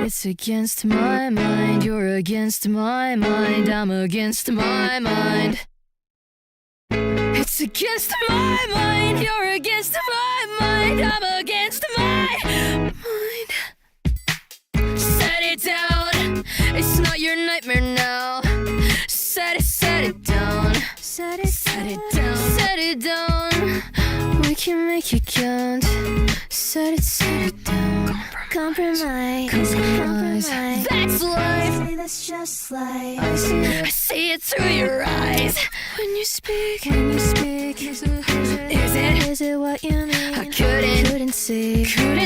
It's against my mind, you're against my mind, I'm against my mind. It's against my mind, you're against my mind, I'm against my mind. Set it down, it's not your nightmare now. Set it down. Set it down. Set it down. We can make it count. Set it down. Compromise. That's life. That's just life. I see it through your eyes. When you speak, is it what you mean? I couldn't see. I'm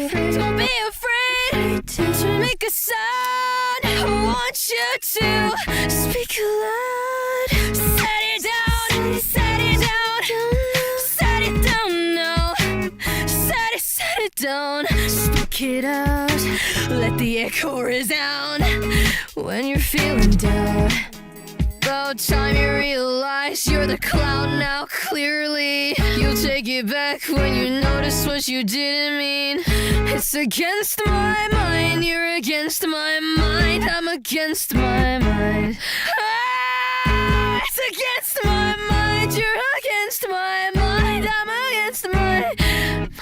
afraid. Don't be afraid to make a sound. I want you to speak aloud. Set it down. Set it down now. Set it down. Speak it out. Let the echo resound. When you're feeling down, about time you realize you're the clown now. Clearly, you'll take it back when you notice what you didn't mean. It's against my mind, you're against my mind, I'm against my mind. Ah, it's against my mind, you're against my mind, I'm against my mind.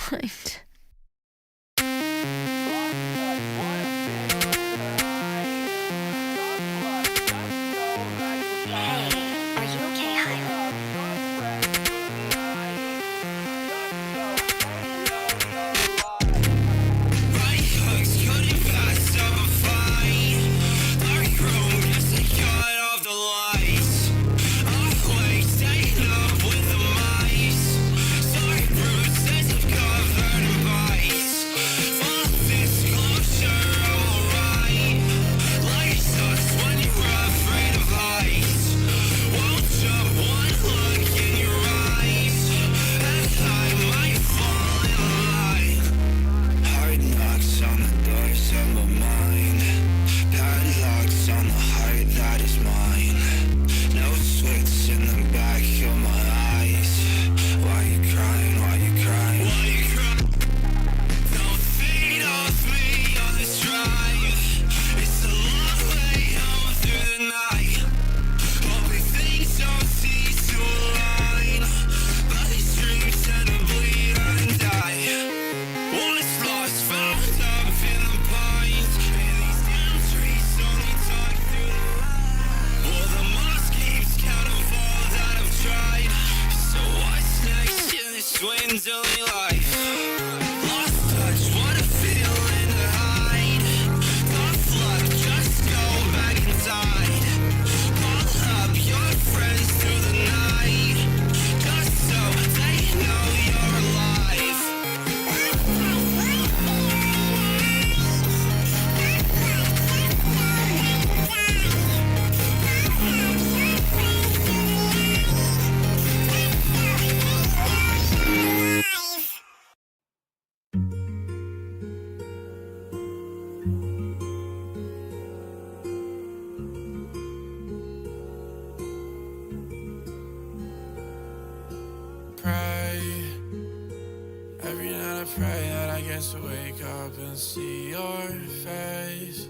Pray that I get to wake up and see your face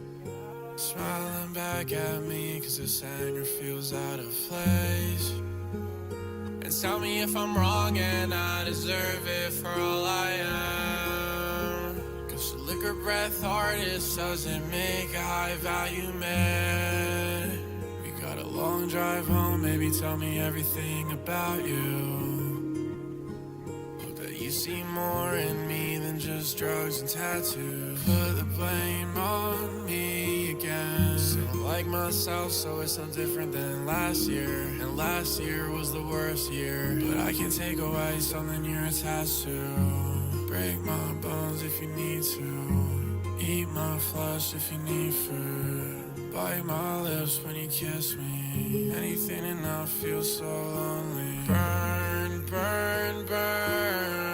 smiling back at me, cause this anger feels out of place. And tell me if I'm wrong and I deserve it for all I am, cause the liquor breath artist doesn't make a high value man. We got a long drive home, maybe tell me everything about you. You see more in me than just drugs and tattoos. Put the blame on me again. Still don't like myself, so it's no different than last year. And last year was the worst year. But I can take away something you're attached to. Break my bones if you need to. Eat my flesh if you need food. Bite my lips when you kiss me. Anything enough feels so lonely. Burn, burn, burn.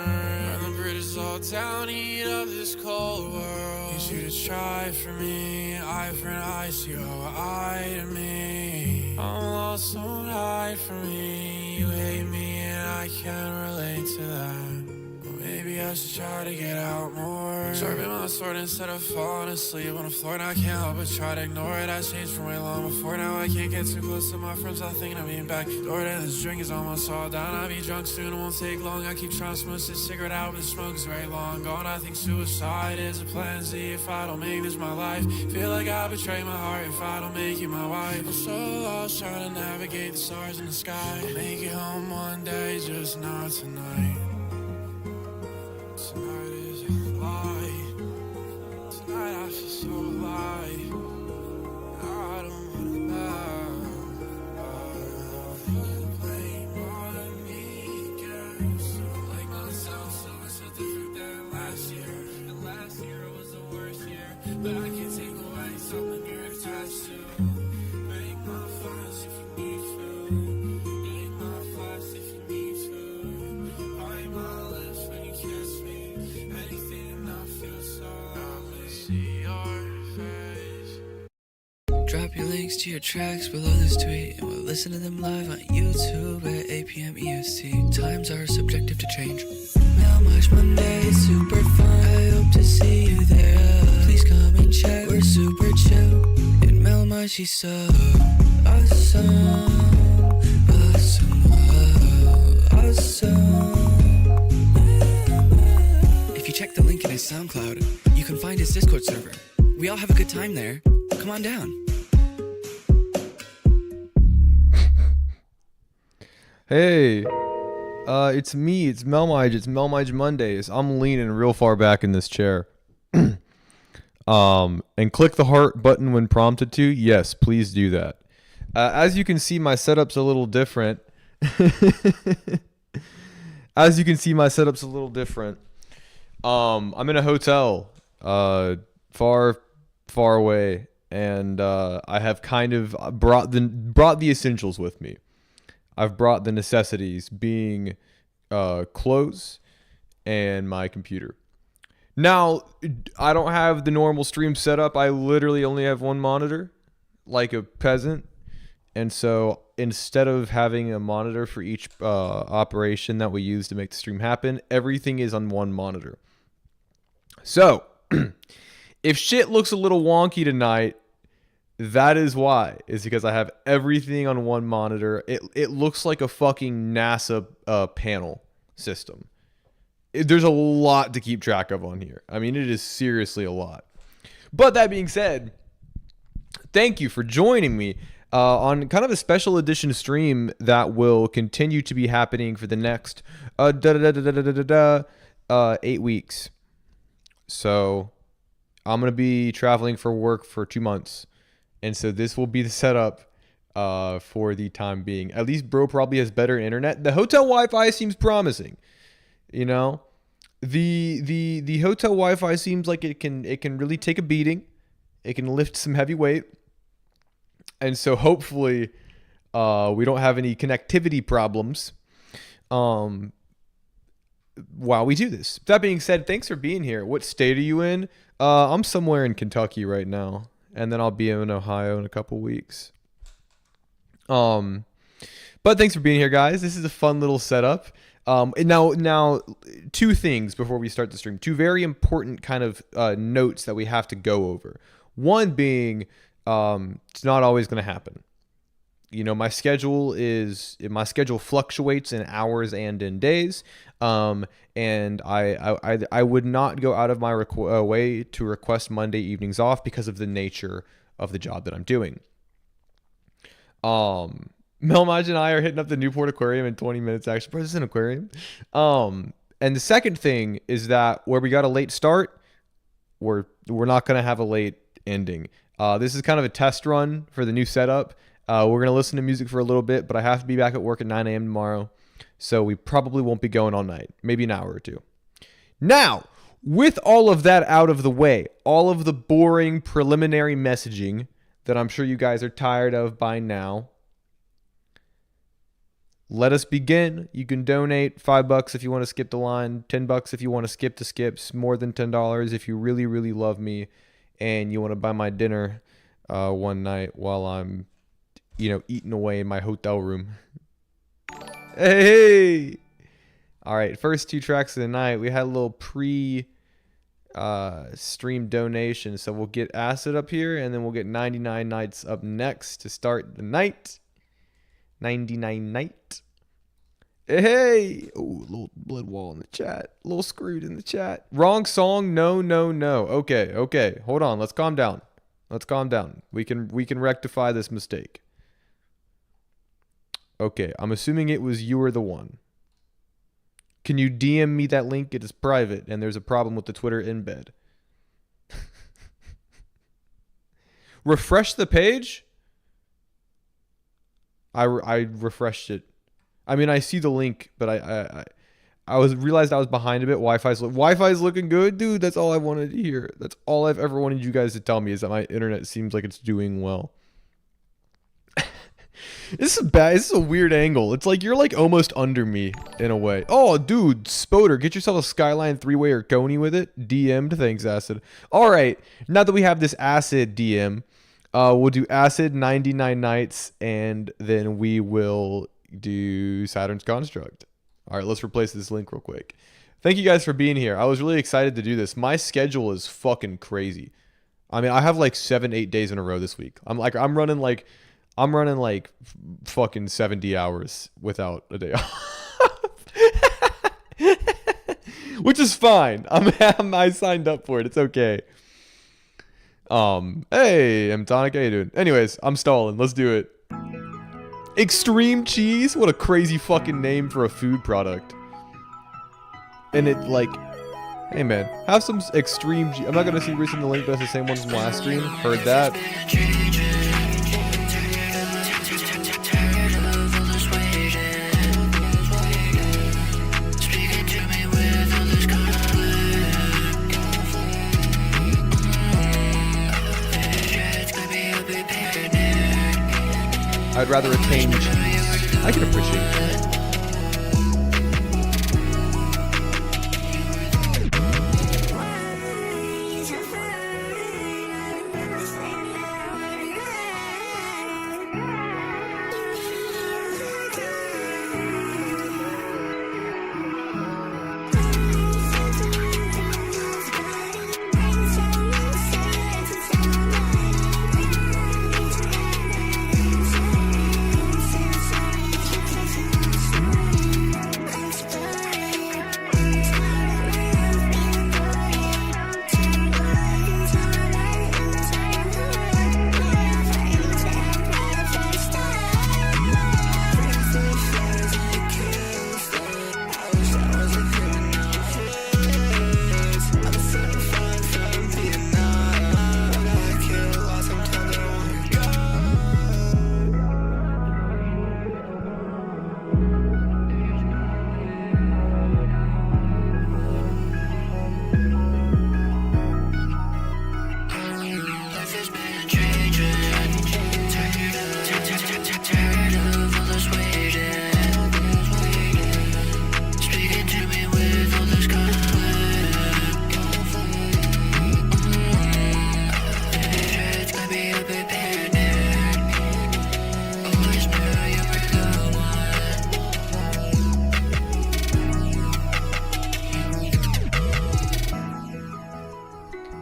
All down, heat of this cold world. Need you to try for me, eye for an eye, see how eye to me. I'm lost, don't hide from me. You hate me and I can't relate to that. But maybe I should try to get out more door. Sharpen my sword instead of falling asleep on the floor. And I can't help but try to ignore it. I changed from way long before. Now I can't get too close to my friends. I think I'm being back door. And this drink is almost all down. I'll be drunk soon, it won't take long. I keep trying to smoke this cigarette out, but the smoke is very long gone. I think suicide is a plan Z if I don't make this my life. Feel like I betray my heart if I don't make you my wife. I'm so lost trying to navigate the stars in the sky. I'll make it home one day, just not tonight. Tonight is a lie. Tonight I feel so alive. I don't wanna blame on me again. So like myself, so it's so different than last year. And last year was the worst year, but I can't take away something you're attached to. Make my flash if you need to. Make my flash if you need to. Bite my lips when you kiss me. Anything I feel so lonely. See your face. Drop your links to your tracks below this tweet, and we'll listen to them live on YouTube at 8 p.m. EST. Times are subjective to change. Melmige Monday, super fun. I hope to see you there. Please come and check. We're super chill. And Melmige, she's so awesome. Awesome. Awesome. If you check the link in his SoundCloud, you can find his Discord server. We all have a good time there. Come on down. Hey, it's me, it's Melmige, it's Melmige Mondays. I'm leaning real far back in this chair. And click the heart button when prompted to. Yes, please do that. As you can see, my setup's a little different. I'm in a hotel, far away, and I have kind of brought the essentials with me. I've brought the necessities, being clothes and my computer. Now, I don't have the normal stream setup. I literally only have one monitor, like a peasant. And so instead of having a monitor for each operation that we use to make the stream happen, everything is on one monitor. So if shit looks a little wonky tonight, that is why. Is because I have everything on one monitor. It looks like a fucking NASA panel system. There's a lot to keep track of on here. I mean, it is seriously a lot. But that being said, thank you for joining me on kind of a special edition stream that will continue to be happening for the next 8 weeks. So I'm going to be traveling for work for 2 months. And so this will be the setup for the time being. At least bro probably has better internet. The hotel Wi-Fi seems promising. You know, the hotel Wi-Fi seems like it can really take a beating. It can lift some heavy weight. And so hopefully we don't have any connectivity problems while we do this. That being said, thanks for being here. What state are you in? I'm somewhere in Kentucky right now. And then I'll be in Ohio in a couple weeks. But thanks for being here, guys. This is a fun little setup. And now, two things before we start the stream. Two very important kind of notes that we have to go over. One being, it's not always going to happen. You know, my schedule fluctuates in hours and in days. And I would not go out of my way to request Monday evenings off because of the nature of the job that I'm doing. Melmige and I are hitting up the Newport Aquarium in 20 minutes. Actually, it's an aquarium. And the second thing is that where we got a late start, we're not going to have a late ending. This is kind of a test run for the new setup. We're going to listen to music for a little bit, but I have to be back at work at 9 a.m. tomorrow. So we probably won't be going all night, maybe an hour or two. Now, with all of that out of the way, all of the boring preliminary messaging that I'm sure you guys are tired of by now, let us begin. You can donate $5 if you want to skip the line, $10 if you want to skip the skips, more than $10 if you really, really love me and you want to buy my dinner one night while I'm, eating away in my hotel room. Hey! All right, first two tracks of the night. We had a little pre stream donation. So we'll get Acid up here, and then we'll get 99 Nights up next to start the night. 99 Night. Hey! Oh, little blood wall in the chat. A little screwed in the chat. Wrong song. No, no, no. Okay. Hold on. Let's calm down. We can rectify this mistake. Okay, I'm assuming it was You Are the One. Can you DM me that link? It is private, and there's a problem with the Twitter embed. Refresh the page? I refreshed it. I mean, I see the link, but I realized I was behind a bit. Wi-Fi's looking good, dude. That's all I wanted to hear. That's all I've ever wanted you guys to tell me, is that my internet seems like it's doing well. This is bad. This is a weird angle. It's like you're like almost under me in a way. Oh, dude, Spoder, get yourself a Skyline 3-way or Coney with it. DM'd. Thanks, Acid. All right. Now that we have this Acid DM, we'll do Acid 99 Nights, and then we will do Saturn's Construct. All right, let's replace this link real quick. Thank you guys for being here. I was really excited to do this. My schedule is fucking crazy. I mean, I have like 7-8 days in a row this week. I'm running like fucking 70 hours without a day off. Which is fine. I signed up for it. It's okay. Hey, M Tonic, how you doing? Anyways, I'm stalling. Let's do it. Extreme cheese? What a crazy fucking name for a food product. And it like, hey man, have some extreme cheese. I'm not gonna see resend the link, but it's the same one from last stream. Heard that. I'd rather retain cheese. I can appreciate that.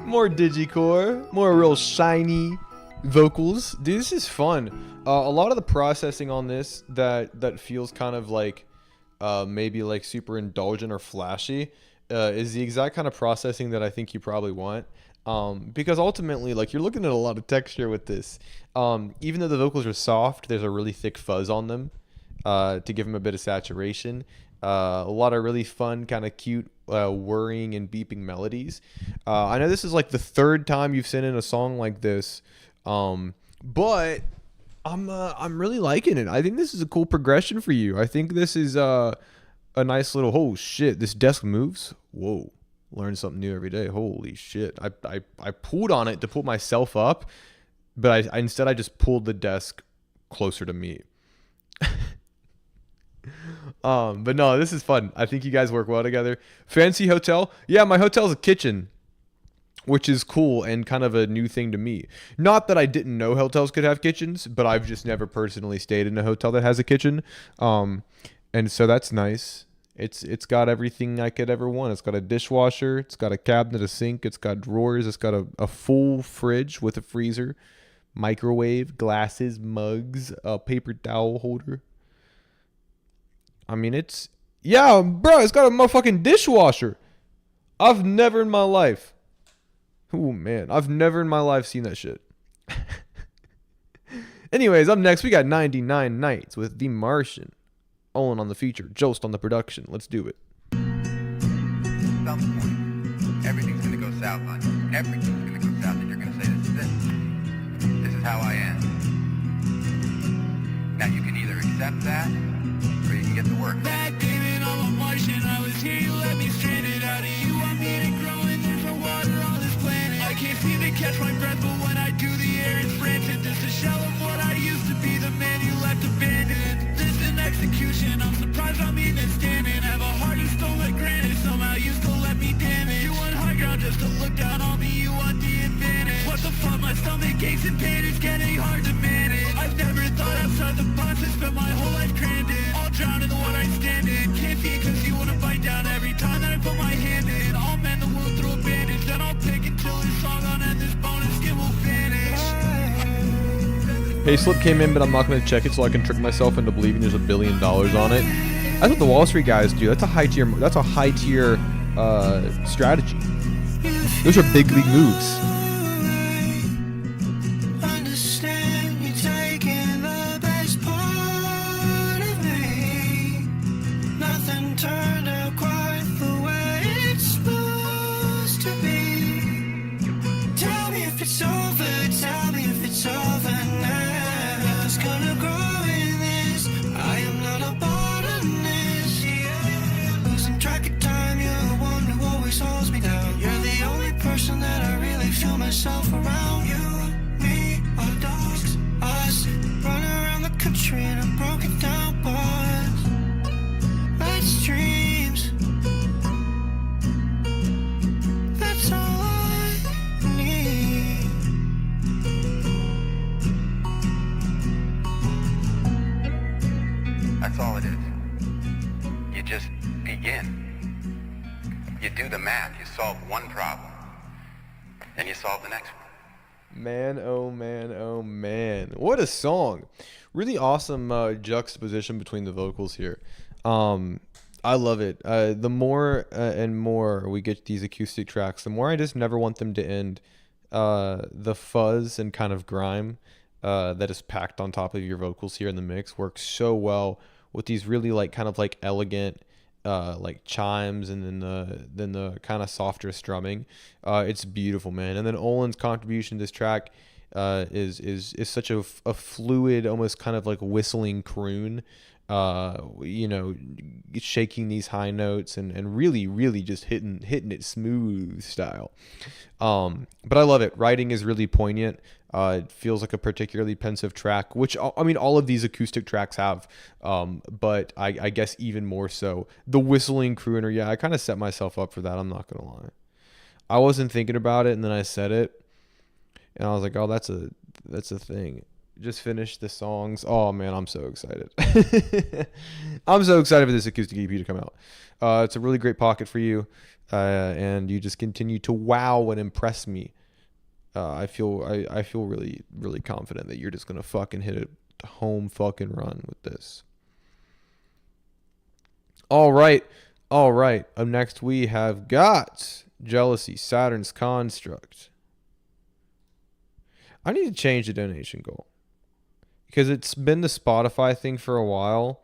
More digicore, more real shiny vocals. Dude, this is fun. A lot of the processing on this that feels kind of like maybe like super indulgent or flashy is the exact kind of processing that I think you probably want. Because ultimately, like, you're looking at a lot of texture with this. Even though the vocals are soft, there's a really thick fuzz on them to give them a bit of saturation. A lot of really fun, kind of cute whirring and beeping melodies. I know this is like the third time you've sent in a song like this, but I'm really liking it. I think this is a cool progression for you. I think this is a nice little, oh shit, this desk moves. Whoa, learn something new every day. Holy shit. I pulled on it to pull myself up, but I instead I just pulled the desk closer to me. But no, this is fun. I think you guys work well together. Fancy hotel. Yeah, my hotel's a kitchen, which is cool and kind of a new thing to me. Not that I didn't know hotels could have kitchens, but I've just never personally stayed in a hotel that has a kitchen. And so that's nice. It's got everything I could ever want. It's got a dishwasher. It's got a cabinet, a sink. It's got drawers. It's got a full fridge with a freezer, microwave, glasses, mugs, a paper towel holder. I mean, yeah, bro, it's got a motherfucking dishwasher. I've never in my life. Oh, man. I've never in my life seen that shit. Anyways, up next, we got 99 Nights with The Martian. Owen on the feature, Jost on the production. Let's do it. Some point, everything's gonna go south on you. Everything's gonna go south, and you're gonna say, this is how I am. Now you can either accept that, or you can get to work. Back payment on a Martian, I was here, you let me stranded. Out of you, I'm eating, growing, there's no water on this planet. I can't seem to catch my breath, but when I do, the air is frantic. Just a shell of what I used to be, the man you left abandoned. This an execution, I'm surprised I'm even standing. Have a heart you stole like granite, somehow you still let me damage. You want high ground just to look down on me, you want the advantage. What the fuck, my stomach aches and pain, it's getting hard to manage. I've never thought outside the box, I spent my whole life crammed in. All drowned in the water I stand in. Can't see cause you wanna bite down every time that I put my hand in. I'll mend the wound through a bandage, then I'll pick until this song on and this bonus skin will vanish. Payslip came in, but I'm not going to check it so I can trick myself into believing there's $1 billion on it. That's what the Wall Street guys do. That's a high tier. Strategy. Those are big league moves. Understand you taking the best part of me. Nothing turned out quite the way it's supposed to be. Tell me if it's over, tell me if it's over now. Nothing's gonna grow in this. I am not a botanist. Yeah. Losing track of time, you're the one who always holds me down. You're the only person that I really feel myself around. You, me, our dogs, us, run around the country in a broken down bus. Let's dreams. That's all I need. That's all it is. You just begin. You do the math, you solve one problem, then you solve the next one. Man, oh man, oh man. What a song. Really awesome juxtaposition between the vocals here. I love it. The more and more we get these acoustic tracks, the more I just never want them to end. The fuzz and kind of grime that is packed on top of your vocals here in the mix works so well with these really like kind of like elegant like chimes, and then the kind of softer strumming. It's beautiful, man. And then Olin's contribution to this track is such a fluid, almost kind of like whistling croon. Shaking these high notes and really just hitting it smooth style. But I love it. Writing is really poignant. It feels like a particularly pensive track, which I mean, all of these acoustic tracks have, but I guess even more so. The whistling crooner, yeah, I kind of set myself up for that. I'm not gonna lie. I wasn't thinking about it, and then I said it, and I was like, oh, that's a thing. Just finished the songs. Oh man, I'm so excited. I'm so excited for this acoustic EP to come out. It's a really great pocket for you, and you just continue to wow and impress me. I feel really confident that you're just gonna fucking hit a home fucking run with this. All right. Up next we have got Jealousy, Saturn's Construct. I need to change the donation goal, because it's been the Spotify thing for a while,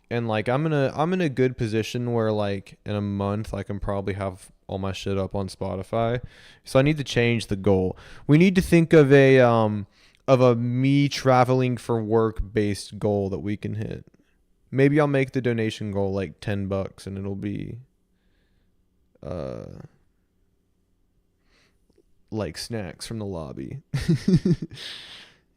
and like I'm in a good position where like in a month I can probably have all my shit up on Spotify. So I need to change the goal. We need to think of a me traveling for work based goal that we can hit. Maybe I'll make the donation goal like $10 and it'll be like snacks from the lobby.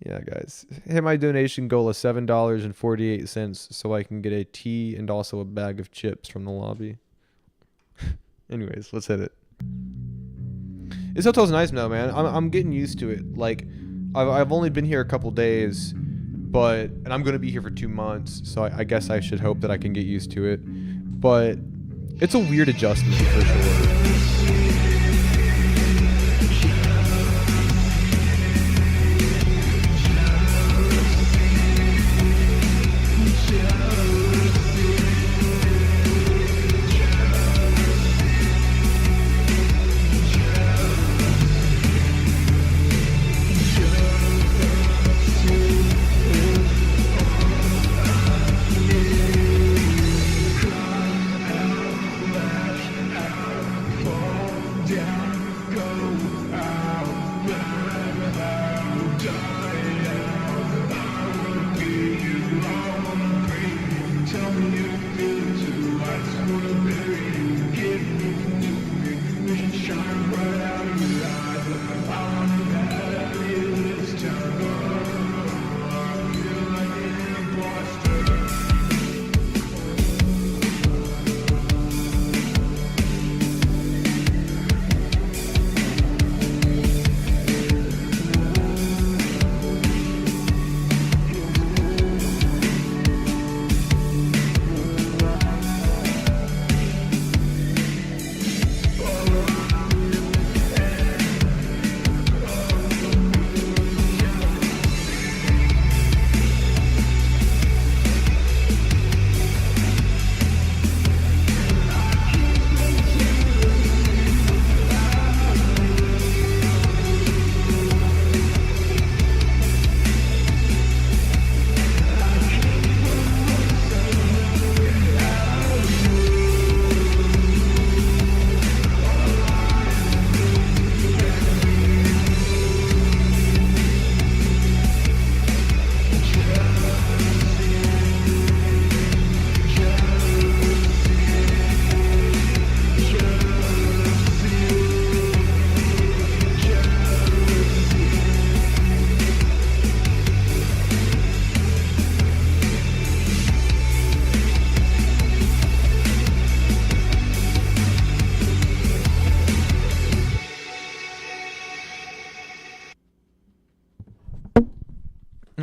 Yeah, guys. Hit my donation goal of $7.48 so I can get a tea and also a bag of chips from the lobby. Anyways, let's hit it. This hotel's nice now, man. I'm getting used to it. Like, I've only been here a couple days, and I'm gonna be here for 2 months, so I guess I should hope that I can get used to it. but it's a weird adjustment for sure.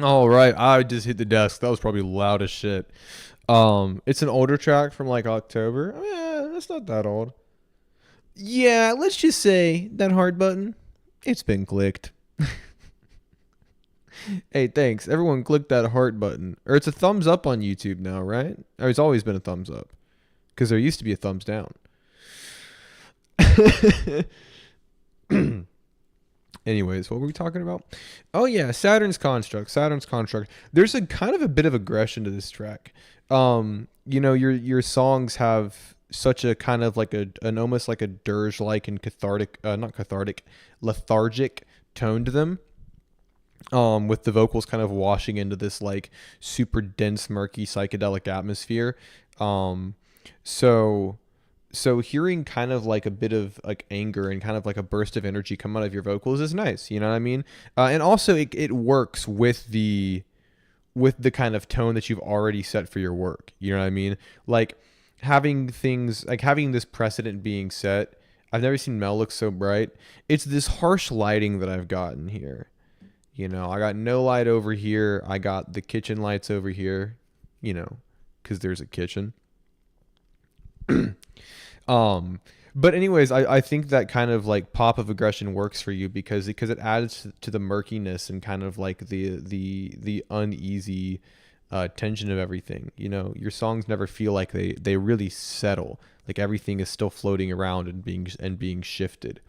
All right, I just hit the desk. That was probably loud as shit. It's an older track from like October. That's not that old. Yeah, let's just say that hard button, it's been clicked. Hey, thanks. Everyone click that heart button. Or it's a thumbs up on YouTube now, right? Or it's always been a thumbs up. Because there used to be a thumbs down. Anyways, what were we talking about? Oh yeah, Saturn's Construct. Saturn's Construct. There's a kind of a bit of aggression to this track. Your songs have such a kind of like an almost like a dirge-like and lethargic tone to them. With the vocals kind of washing into this like super dense, murky, psychedelic atmosphere. So hearing kind of like a bit of like anger and kind of like a burst of energy come out of your vocals is nice. You know what I mean? And also it works with the kind of tone that you've already set for your work. You know what I mean? Like having this precedent being set. I've never seen Mel look so bright. It's this harsh lighting that I've gotten here. You know, I got no light over here. I got the kitchen lights over here, you know, because there's a kitchen. But anyways, I think that kind of like pop of aggression works for you because it adds to the murkiness and kind of like the uneasy tension of everything. You know, your songs never feel like they really settle. Like everything is still floating around and being shifted.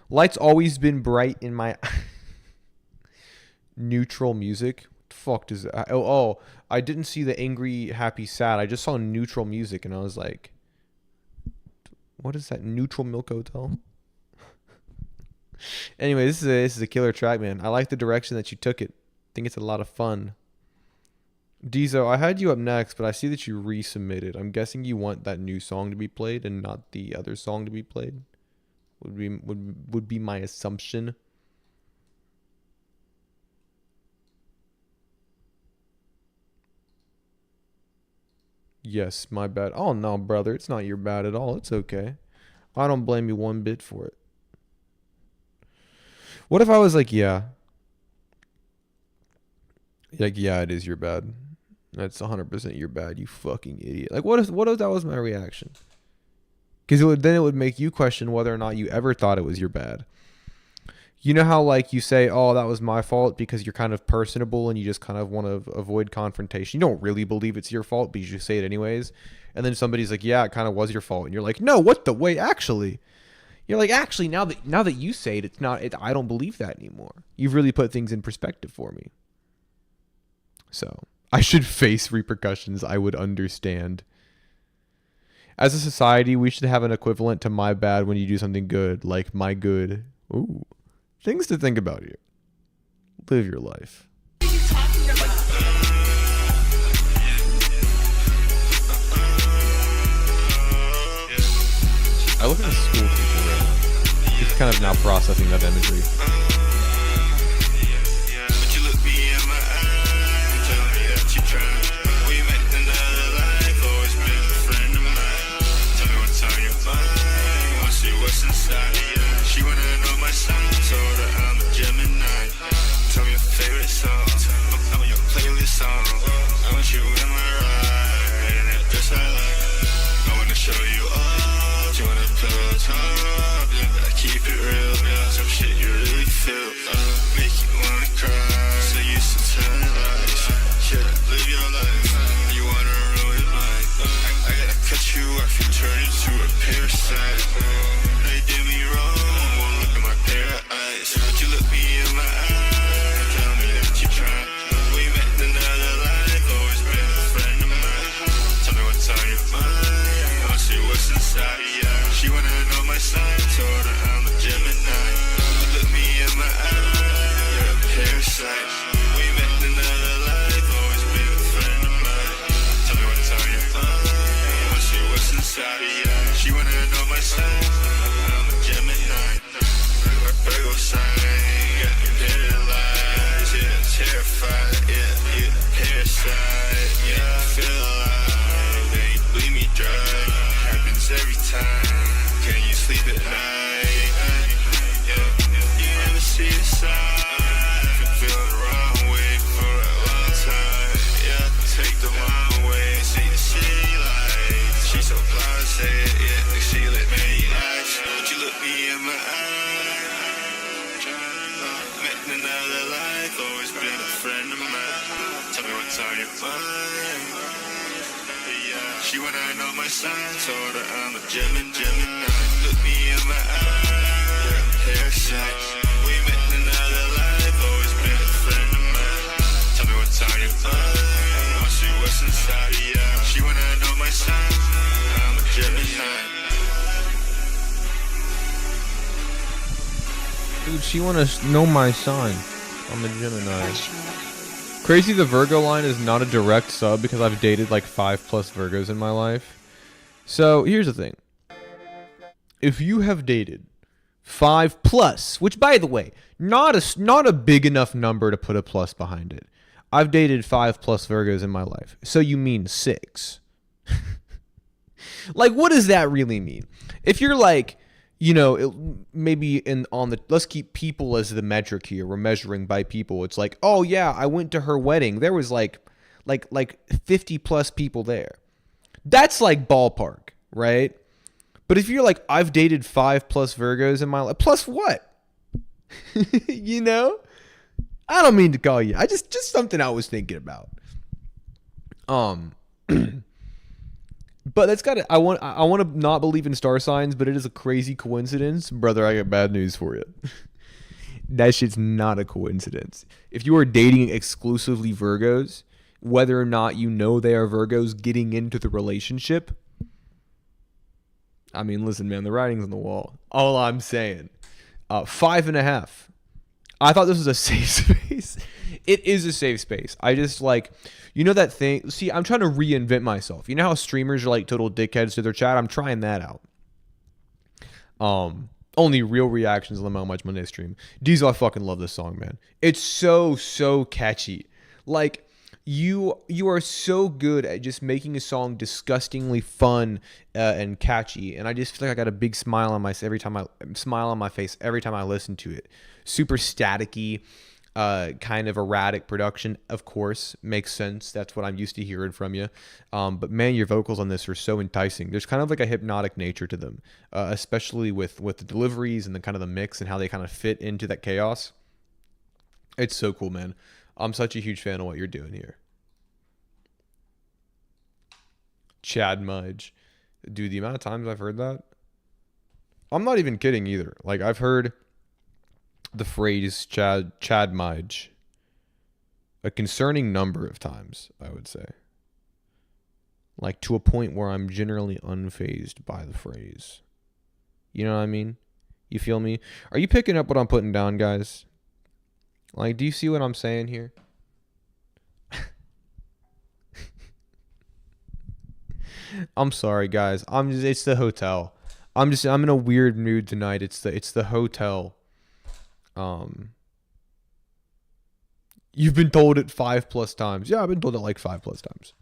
Light's always been bright in my neutral music. What the fuck does that? Oh, I didn't see the angry, happy, sad. I just saw neutral music and I was like, what is that? Neutral Milk Hotel? Anyway, this is a killer track, man. I like the direction that you took it. I think it's a lot of fun. Diesel, I had you up next, but I see that you resubmitted. I'm guessing you want that new song to be played and not the other song to be played. Would be my assumption. Yes, my bad. Oh no, brother, it's not your bad at all. It's okay. I don't blame you one bit for it. What if I was like, yeah, it is your bad. That's 100% you're bad, you fucking idiot. Like, what if that was my reaction? Because then it would make you question whether or not you ever thought it was your bad. You know how, like, you say, oh, that was my fault because you're kind of personable and you just kind of want to avoid confrontation. You don't really believe it's your fault, but you just say it anyways. And then somebody's like, yeah, it kind of was your fault. And you're like, no, what the wait, actually. You're like, actually, now that you say it, it's not, I don't believe that anymore. You've really put things in perspective for me. So, I should face repercussions. I would understand. As a society, we should have an equivalent to my bad when you do something good, like my good. Ooh. Things to think about here. Live your life. I look at a school teacher right now. He's kind of now processing that imagery. She wanna know my sign, told her I'm a Gemini. Tell me your favorite song, I'm on your playlist song. I want you in my ride, and that dress I like. I wanna show you all, you wanna pillow talk, I keep it real, some shit you really feel, make you wanna cry, so used to telling lies, should I live your life, you wanna ruin mine, I gotta cut you off, you turn into a parasite, they did me wrong. Would you look me in my eyes? Tell me that you tried. We met in another life, always been a friend of mine. Tell me what's on your mind. I wanna see what's inside. She wanna know my sign, told her I'm a Gemini. Look me in my eyes, you're a parasite. We met in another life, always been a friend of mine. Tell me what's on your mind. I wanna see what's inside. She wanna know my sign, I'm a Gemini. Virgo sign, got me paralyzed, yeah, terrified, yeah, parasite, yeah, I feel alive, they bleed me dry, happens every time, can you sleep at night, yeah, you never see a sign, I've been feeling the wrong way for a long time, yeah, take the long way, see the city lights, she's so blasé, yeah, she lit many lights, would you look me in my eyes? Another life, always been a friend of mine. Tell me what's on your mind. She wanna know my sign, told her I'm a Gemini. Look me in my eyes, you're a parasite. We met in another life, always been a friend of mine. Tell me what's on your mind. I wanna see what's inside of you. She wanna know my sign, I'm a Gemini. Dude, she wanna know my sign. I'm a Gemini. Crazy the Virgo line is not a direct sub because I've dated like 5+ Virgos in my life. So here's the thing. If you have dated 5+, which by the way, not a big enough number to put a plus behind it. I've dated 5+ Virgos in my life. So you mean 6. Like, what does that really mean? If you're like, you know, maybe let's keep people as the metric here. We're measuring by people. It's like, oh yeah, I went to her wedding. There was like 50+ people there. That's like ballpark, right? But if you're like, I've dated 5+ Virgos in my life, plus what? You know? I don't mean to call you. I just something I was thinking about. But that's got to, I want to not believe in star signs, but it is a crazy coincidence. Brother, I got bad news for you. That shit's not a coincidence. If you are dating exclusively Virgos, whether or not you know they are Virgos getting into the relationship, I mean, listen, man, the writing's on the wall. All I'm saying. 5.5. I thought this was a safe space. It is a safe space. I just like, you know that thing. See, I'm trying to reinvent myself. You know how streamers are like total dickheads to their chat? I'm trying that out. Only real reactions on the Much Monday stream. Diesel, I fucking love this song, man. It's so catchy. Like, you are so good at just making a song disgustingly fun and catchy, and I just feel like I got a big smile on my face every time I listen to it. Super staticky. kind of erratic production, of course, makes sense. That's what I'm used to hearing from you. But man, your vocals on this are so enticing. There's kind of like a hypnotic nature to them, especially with the deliveries and the kind of the mix and how they kind of fit into that chaos. It's so cool, man. I'm such a huge fan of what you're doing here. Chad Mudge. Dude, the amount of times I've heard that, I'm not even kidding either. Like, I've heard the phrase Chad Mudge a concerning number of times, I would say. Like, to a point where I'm generally unfazed by the phrase. You know what I mean? You feel me? Are you picking up what I'm putting down, guys? Like, do you see what I'm saying here? I'm sorry, guys. It's the hotel. I'm in a weird mood tonight. It's the hotel. You've been told it 5+ times. Yeah, I've been told it like 5+ times.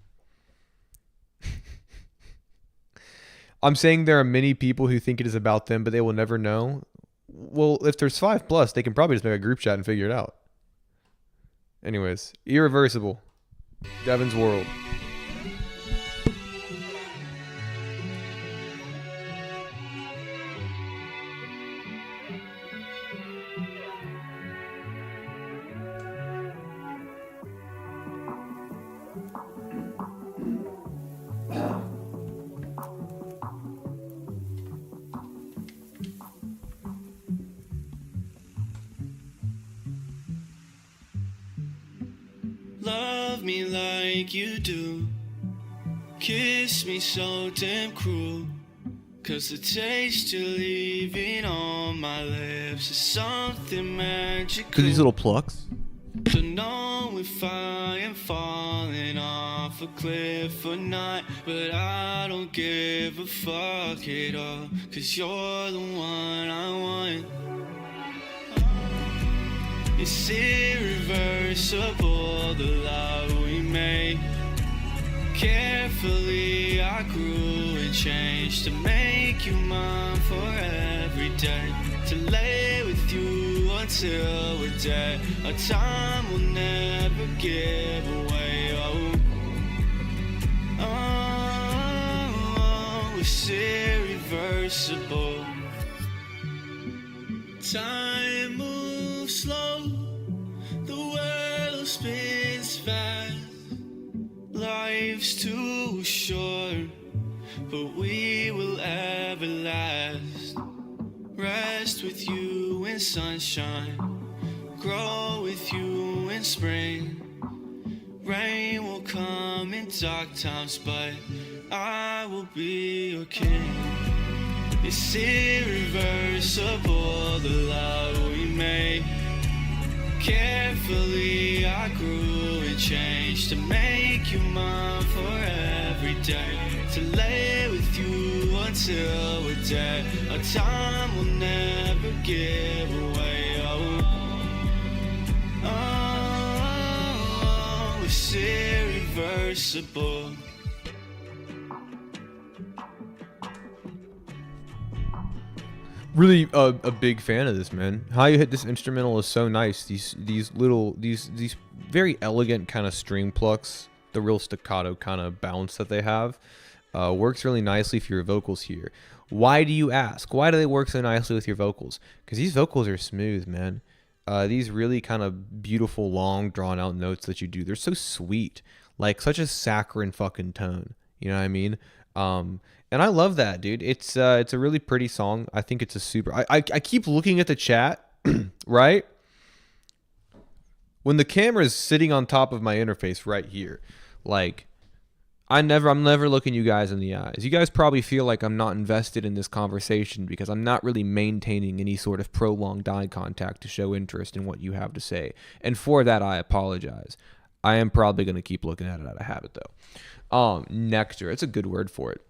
I'm saying there are many people who think it is about them, but they will never know. Well, if there's 5+, they can probably just make a group chat and figure it out. Anyways, Irreversible. Devin's World. Love me like you do. Kiss me so damn cruel. Cause the taste you're leaving on my lips is something magical. Cause these little plucks. Don't know if I am falling off a cliff or not, but I don't give a fuck at all. Cause you're the one I want. It's irreversible, the love we made. Carefully I grew and changed to make you mine for every day. To lay with you until we're dead. Our time will never give away. Oh, it's irreversible. Time moves slow, the world spins fast. Life's too short, but we will ever last. Rest with you in sunshine, grow with you in spring. Rain will come in dark times, but I will be your king. It's irreversible, the love we made. Carefully I grew and changed to make you mine for every day. To lay with you until we're dead. Our time will never give away. Oh, it's irreversible. Really a big fan of this, man. How you hit this instrumental is so nice. These very elegant kind of string plucks, the real staccato kind of bounce that they have, works really nicely for your vocals here. Why do you ask? Why do they work so nicely with your vocals? Because these vocals are smooth, man. These really kind of beautiful, long, drawn out notes that you do, they're so sweet, like such a saccharine fucking tone. You know what I mean? And I love that, dude. It's a really pretty song. I think it's a super. I keep looking at the chat, right? When the camera is sitting on top of my interface right here, like I'm never looking you guys in the eyes. You guys probably feel like I'm not invested in this conversation because I'm not really maintaining any sort of prolonged eye contact to show interest in what you have to say. And for that, I apologize. I am probably going to keep looking at it out of habit, though. Nectar. It's a good word for it.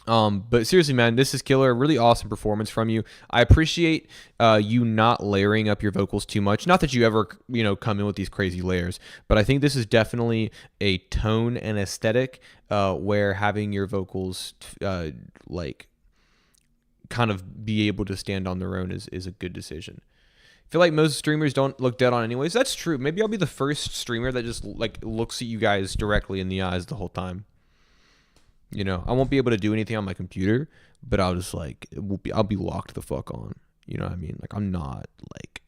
But seriously, man, this is killer. Really awesome performance from you. I appreciate you not layering up your vocals too much. Not that you ever, come in with these crazy layers, but I think this is definitely a tone and aesthetic where having your vocals kind of be able to stand on their own is a good decision. feel like most streamers don't look dead on anyways. That's true. Maybe I'll be the first streamer that just like looks at you guys directly in the eyes the whole time. You know, I won't be able to do anything on my computer, but I'll just like I'll be locked the fuck on. You know what I mean? Like I'm not like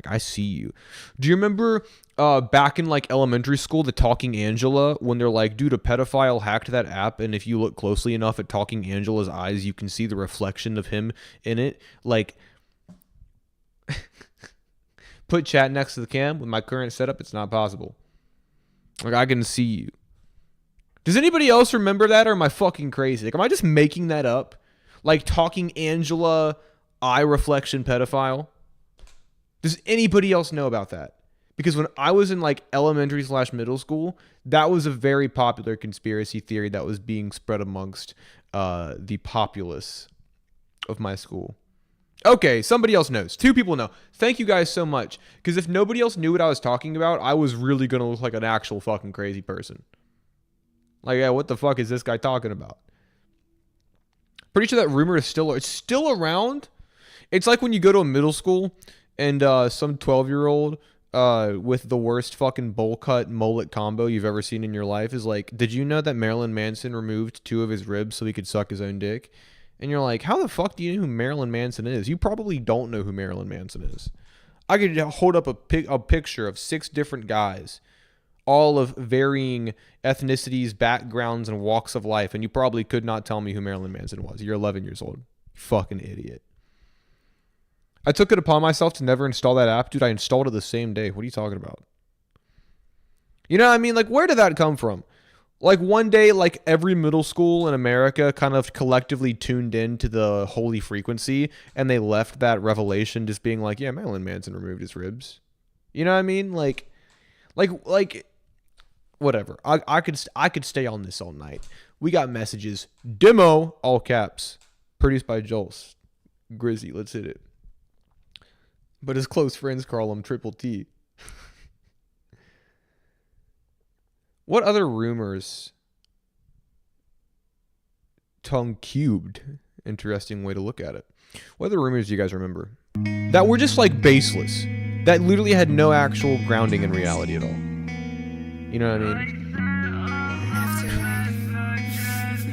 I see you. Do you remember back in like elementary school, the Talking Angela, when they're like, dude, a pedophile hacked that app, and if you look closely enough at Talking Angela's eyes, you can see the reflection of him in it. Like, put chat next to the cam. With my current setup, it's not possible. Like, I can see you. Does anybody else remember that, or am I fucking crazy? Like, am I just making that up? Like, Talking Angela, eye reflection pedophile? Does anybody else know about that? Because when I was in like elementary/middle school, that was a very popular conspiracy theory that was being spread amongst the populace of my school. Okay, somebody else knows. 2 people know. Thank you guys so much. Because if nobody else knew what I was talking about, I was really going to look like an actual fucking crazy person. Like, yeah, what the fuck is this guy talking about? Pretty sure that rumor is still around. It's like when you go to a middle school and some 12-year-old with the worst fucking bowl cut mullet combo you've ever seen in your life is like, did you know that Marilyn Manson removed 2 of his ribs so he could suck his own dick? And you're like, how the fuck do you know who Marilyn Manson is? You probably don't know who Marilyn Manson is. I could hold up a picture of 6 different guys, all of varying ethnicities, backgrounds, and walks of life, and you probably could not tell me who Marilyn Manson was. You're 11 years old. Fucking idiot. I took it upon myself to never install that app. Dude, I installed it the same day. What are you talking about? You know what I mean? Like, where did that come from? Like, one day, like, every middle school in America kind of collectively tuned in to the holy frequency, and they left that revelation just being like, yeah, Marilyn Manson removed his ribs. You know what I mean? Like, whatever. I could stay on this all night. We got messages. Demo, all caps. Produced by Jols. Grizzy, let's hit it. But his close friends call him Triple T. What other rumors? Tongue cubed. Interesting way to look at it. What other rumors do you guys remember? That were just like baseless. That literally had no actual grounding in reality at all. You know what I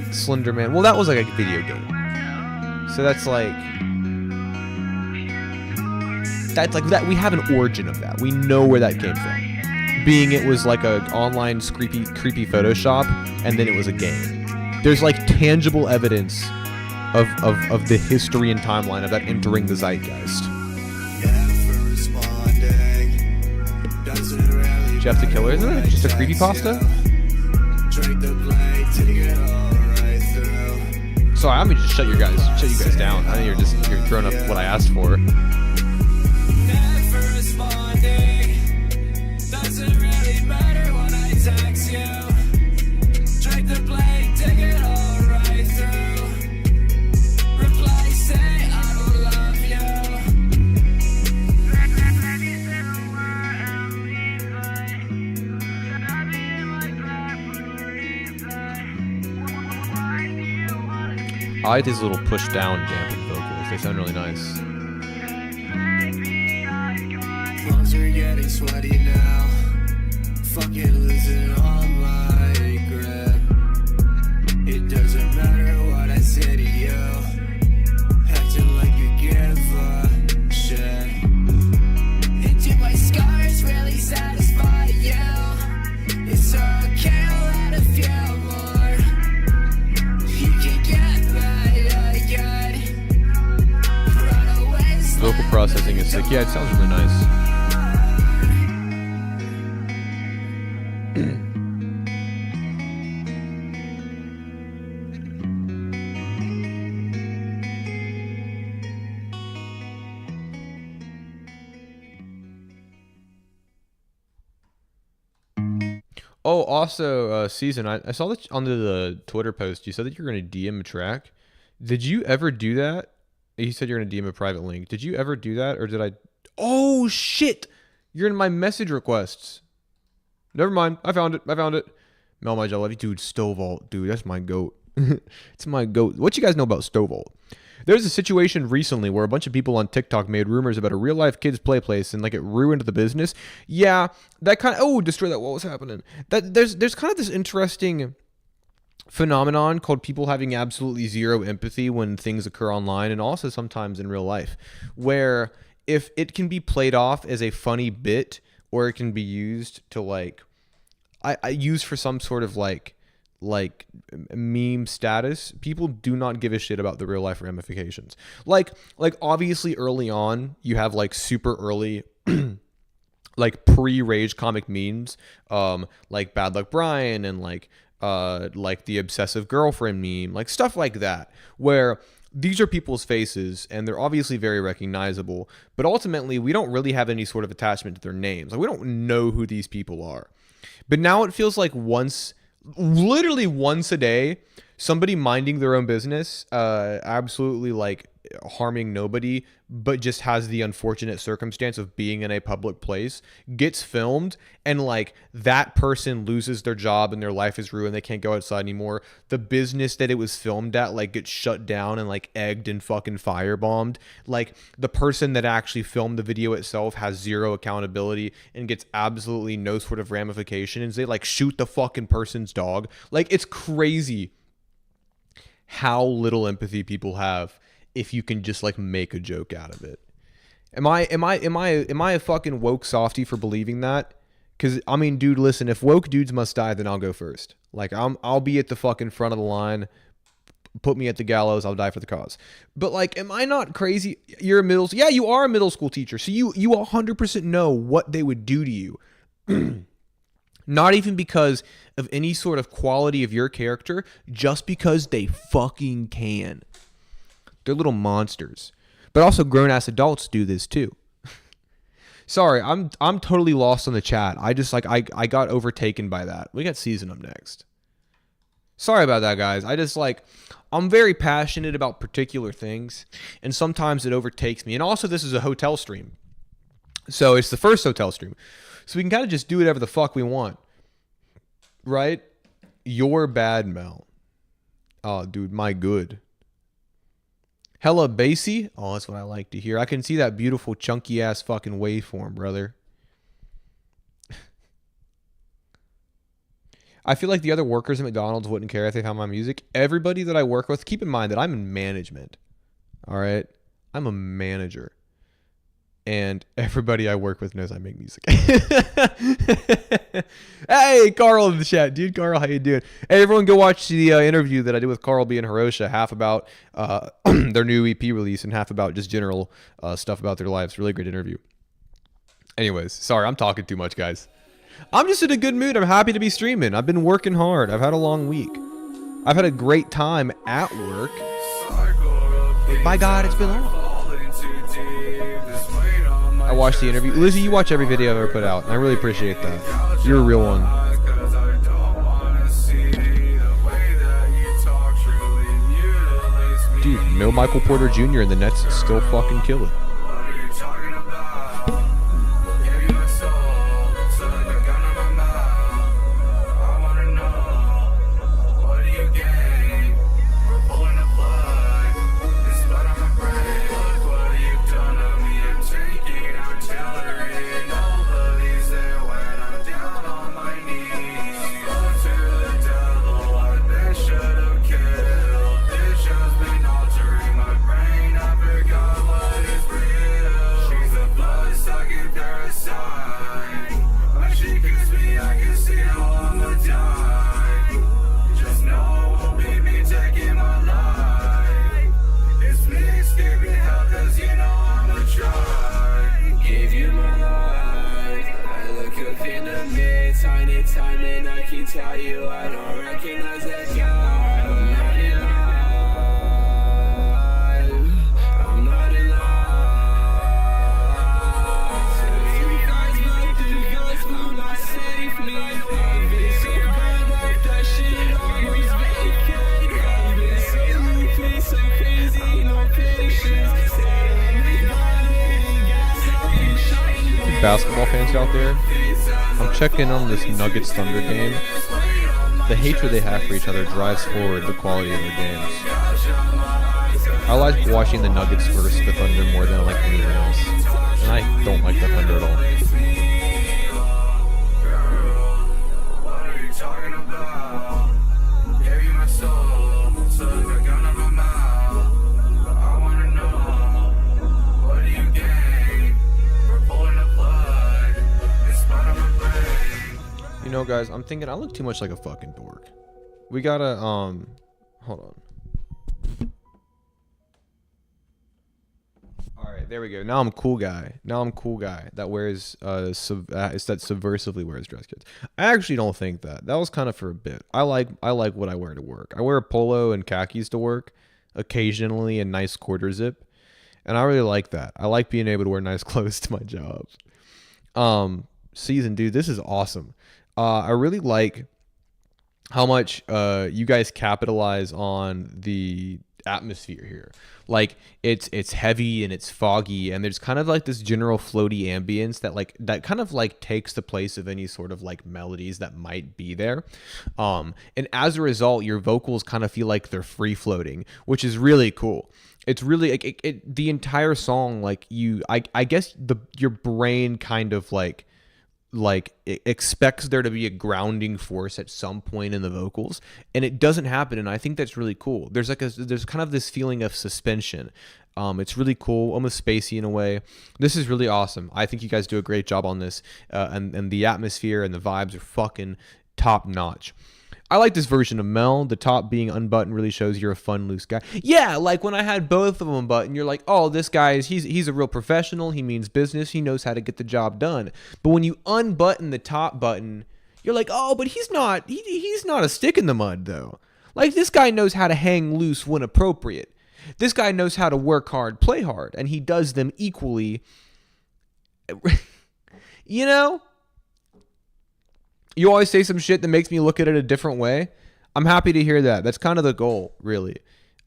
mean? Slender Man. Well, that was like a video game. So that's like that. We have an origin of that. We know where that came from. Being it was like a online creepy Photoshop, and then it was a game. There's like tangible evidence of the history and timeline of that entering the zeitgeist. Jeff the Killer, isn't it just a creepypasta? Sorry, I'm gonna just shut you guys down. I think you're throwing up what I asked for. Doesn't really matter when I text you. Drink the blade, take it all right through. Reply, say I don't love I like these little push down dampened vocals. They sound really nice. Lungs are getting sweaty now. Fucking losing all my grip. It doesn't matter what I say to you. Acting like you give a shit. And do my scars really satisfy you? It's okay, I'll add a few more. You can get mad again. Runaways. Vocal processing is sick. Yeah, it sounds really nice. Oh, also, Season, I saw that on the Twitter post, you said that you're going to DM a track. Did you ever do that? You said you're going to DM a private link. Did you ever do that, or did I? Oh, shit! You're in my message requests. Never mind. I found it. Melmige, I love you. Dude, Stovault. Dude, that's my goat. It's my goat. What you guys know about Stovault? There's a situation recently where a bunch of people on TikTok made rumors about a real life kids play place and like it ruined the business. Yeah, that kind of destroy that. What was happening? That there's kind of this interesting phenomenon called people having absolutely zero empathy when things occur online and also sometimes in real life, where if it can be played off as a funny bit or it can be used to like I use for some sort of like meme status, people do not give a shit about the real life ramifications. Like obviously early on you have like super early like pre-rage comic memes, like Bad Luck Brian and like the obsessive girlfriend meme, like stuff like that, where these are people's faces and they're obviously very recognizable, but ultimately we don't really have any sort of attachment to their names. Like we don't know who these people are. But now it feels like literally once a day, somebody minding their own business, absolutely like harming nobody, but just has the unfortunate circumstance of being in a public place, gets filmed, and like that person loses their job and their life is ruined. They can't go outside anymore. The business that it was filmed at like gets shut down and like egged and fucking firebombed. Like the person that actually filmed the video itself has zero accountability and gets absolutely no sort of ramifications. They like shoot the fucking person's dog. Like it's crazy how little empathy people have if you can just like make a joke out of it. Am I a fucking woke softy for believing that? Cause I mean, dude, listen, if woke dudes must die, then I'll go first. Like I'll be at the fucking front of the line. Put me at the gallows, I'll die for the cause. But like, am I not crazy? You are a middle school teacher. So you 100% know what they would do to you. Not even because of any sort of quality of your character, just because they fucking can. They're little monsters. But also grown-ass adults do this too. Sorry, I'm totally lost on the chat. I just like I got overtaken by that. We got Season up next. Sorry about that, guys. I'm very passionate about particular things, and sometimes it overtakes me. And also, this is a hotel stream. So it's the first hotel stream. So we can kind of just do whatever the fuck we want. Right? You're bad, Mel. Oh, dude, my good. Hella bassy? Oh, that's what I like to hear. I can see that beautiful chunky ass fucking waveform, brother. I feel like the other workers at McDonald's wouldn't care if they found my music. Everybody that I work with, keep in mind that I'm in management. All right? I'm a manager. And everybody I work with knows I make music. Hey, Carl in the chat. Dude, Carl, how you doing? Hey, everyone go watch the interview that I did with Carl B and Hirosha, half about their new EP release and half about just general stuff about their lives. Really great interview. Anyways, sorry, I'm talking too much, guys. I'm just in a good mood. I'm happy to be streaming. I've been working hard. I've had a long week. I've had a great time at work. But by God, it's been long. I watched the interview. Lizzie, you watch every video I've ever put out, and I really appreciate that. You're a real one. Dude, no Michael Porter Jr. and the Nets still fucking kill it. Basketball fans out there, I'm checking on this Nuggets Thunder game. The hatred they have for each other drives forward the quality of their games. I like watching the Nuggets versus the Thunder more than I like anything else. And I don't like the Thunder at all. What are you talking about? Gave you my soul, so I got on my mouth. But I wanna know, what do you gain for pulling the plug? It's part of my brain. You know, guys, I'm thinking I look too much like a fucking dork. We gotta, hold on. Alright, there we go. Now I'm a cool guy. That wears, it's that subversively wears dress codes. I actually don't think that. That was kind of for a bit. I like what I wear to work. I wear a polo and khakis to work, occasionally a nice quarter zip. And I really like that. I like being able to wear nice clothes to my job. Season, dude, this is awesome. I really like how much you guys capitalize on the atmosphere here. Like it's heavy and it's foggy, and there's kind of like this general floaty ambience that kind of like takes the place of any sort of like melodies that might be there. And as a result, your vocals kind of feel like they're free floating, which is really cool. It's really like the entire song, like I guess your brain kind of like it expects there to be a grounding force at some point in the vocals, and it doesn't happen, and I think that's really cool. There's kind of this feeling of suspension. It's really cool, almost spacey in a way. This is really awesome. I think you guys do a great job on this, and the atmosphere and the vibes are fucking top notch. I like this version of Mel. The top being unbuttoned really shows you're a fun, loose guy. Yeah, like when I had both of them buttoned, you're like, oh, this guy he's a real professional. He means business. He knows how to get the job done. But when you unbutton the top button, you're like, oh, but he's not a stick in the mud though. Like this guy knows how to hang loose when appropriate. This guy knows how to work hard, play hard, and he does them equally. You know? You always say some shit that makes me look at it a different way. I'm happy to hear that. That's kind of the goal, really.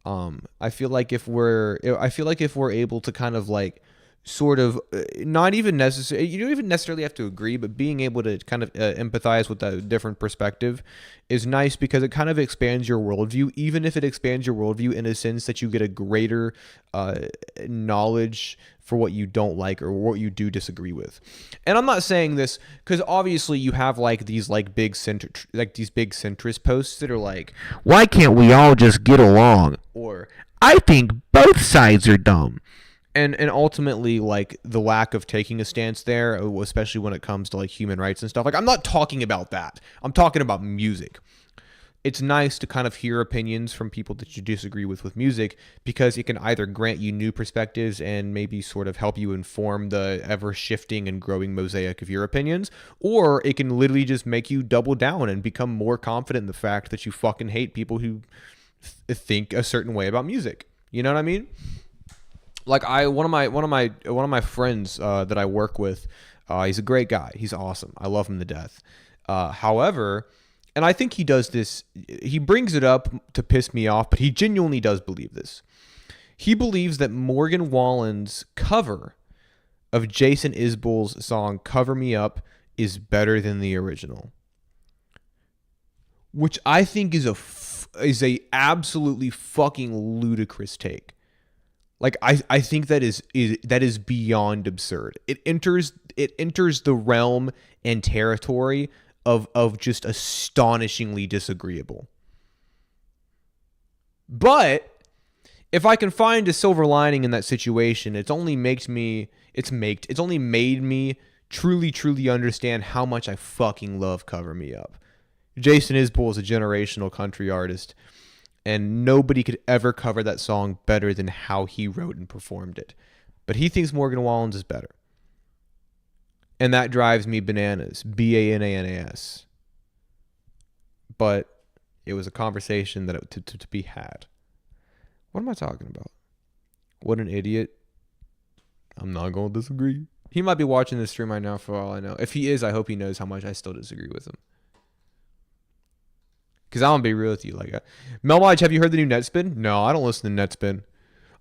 I feel like if we're able to kind of like sort of not even necessary, you don't even necessarily have to agree, but being able to kind of empathize with a different perspective is nice, because it kind of expands your worldview, even if it expands your worldview in a sense that you get a greater knowledge for what you don't like or what you do disagree with. And I'm not saying this because obviously you have like these like big centrist posts that are like, why can't we all just get along? Or I think both sides are dumb. And ultimately, like, the lack of taking a stance there, especially when it comes to like human rights and stuff. Like, I'm not talking about that. I'm talking about music. It's nice to kind of hear opinions from people that you disagree with music, because it can either grant you new perspectives and maybe sort of help you inform the ever shifting and growing mosaic of your opinions, or it can literally just make you double down and become more confident in the fact that you fucking hate people who think a certain way about music. You know what I mean? Like one of my friends that I work with, he's a great guy. He's awesome. I love him to death. However, and I think he does this, he brings it up to piss me off, but he genuinely does believe this. He believes that Morgan Wallen's cover of Jason Isbell's song "Cover Me Up" is better than the original, which I think is a absolutely fucking ludicrous take. Like I think that is beyond absurd. It enters the realm and territory of just astonishingly disagreeable. But if I can find a silver lining in that situation, it's only made me truly understand how much I fucking love "Cover Me Up." Jason Isbell is a generational country artist, and nobody could ever cover that song better than how he wrote and performed it. But he thinks Morgan Wallen's is better. And that drives me bananas. Bananas. But it was a conversation that to be had. What am I talking about? What an idiot. I'm not going to disagree. He might be watching this stream right now for all I know. If he is, I hope he knows how much I still disagree with him. Because I'm going to be real with you. Like, melmige, have you heard the new Netspin? No, I don't listen to Netspin.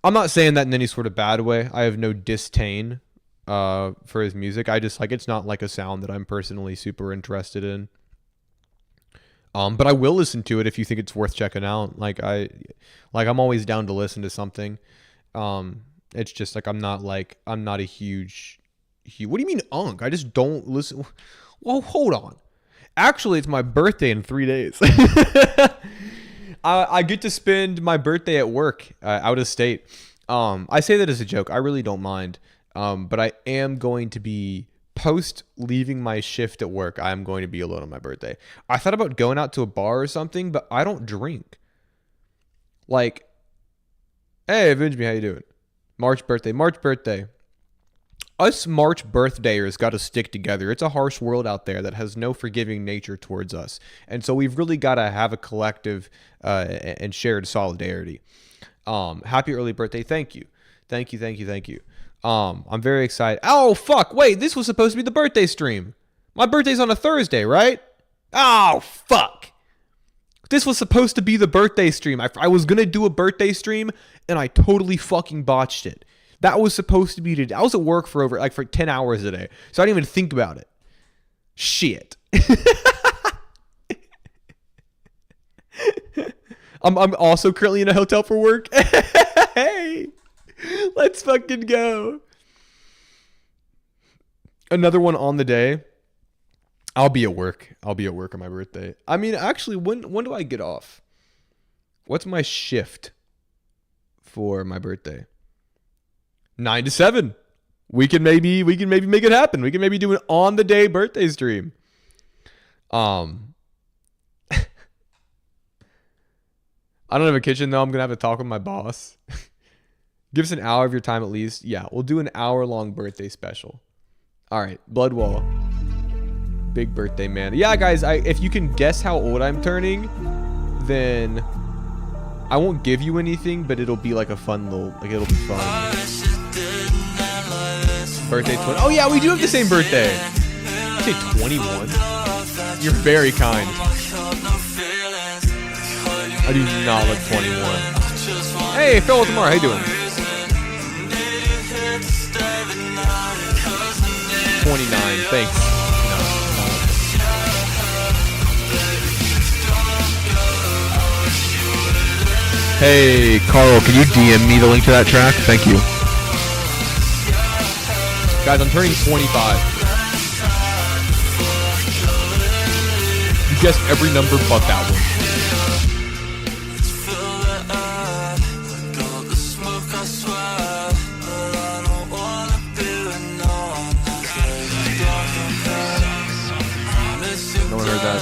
I'm not saying that in any sort of bad way. I have no disdain for his music. I just, like, it's not like a sound that I'm personally super interested in. But I will listen to it if you think it's worth checking out. I'm always down to listen to something. It's just like I'm not a huge. What do you mean, unk? I just don't listen. Well, hold on. Actually, it's my birthday in 3 days. I get to spend my birthday at work, out of state. I say that as a joke. I really don't mind. But I am going to be post leaving my shift at work. I am going to be alone on my birthday. I thought about going out to a bar or something, but I don't drink. Like, hey, Avenge Me, how you doing? March birthday. Us March birthdayers got to stick together. It's a harsh world out there that has no forgiving nature towards us. And so we've really got to have a collective and shared solidarity. Happy early birthday. Thank you. I'm very excited. Oh, fuck. Wait, this was supposed to be the birthday stream. My birthday's on a Thursday, right? Oh, fuck. This was supposed to be the birthday stream. I was going to do a birthday stream, and I totally fucking botched it. That was supposed to be today. I was at work for 10 hours a day, so I didn't even think about it. Shit. I'm also currently in a hotel for work. Hey, let's fucking go. Another one on the day. I'll be at work on my birthday. I mean, actually, when do I get off? What's my shift for my birthday? 9 to 7. We can maybe make it happen. We can maybe do an on the day birthday stream. I don't have a kitchen though. I'm gonna have to talk with my boss. Give us an hour of your time at least. Yeah, we'll do an hour-long birthday special. All right, Bloodwall. Big birthday man. Yeah, guys. If you can guess how old I'm turning, then I won't give you anything, but it'll be like a fun little. It'll be fun. Birthday 20. Oh yeah, we do have the same birthday. You say 21. You're very kind. I do not look 21. Hey, Phil tomorrow. How you doing? 29. Thanks. Hey, Carl, can you DM me the link to that track? Thank you. Guys, I'm turning 25. You guessed every number but that one. No one heard that.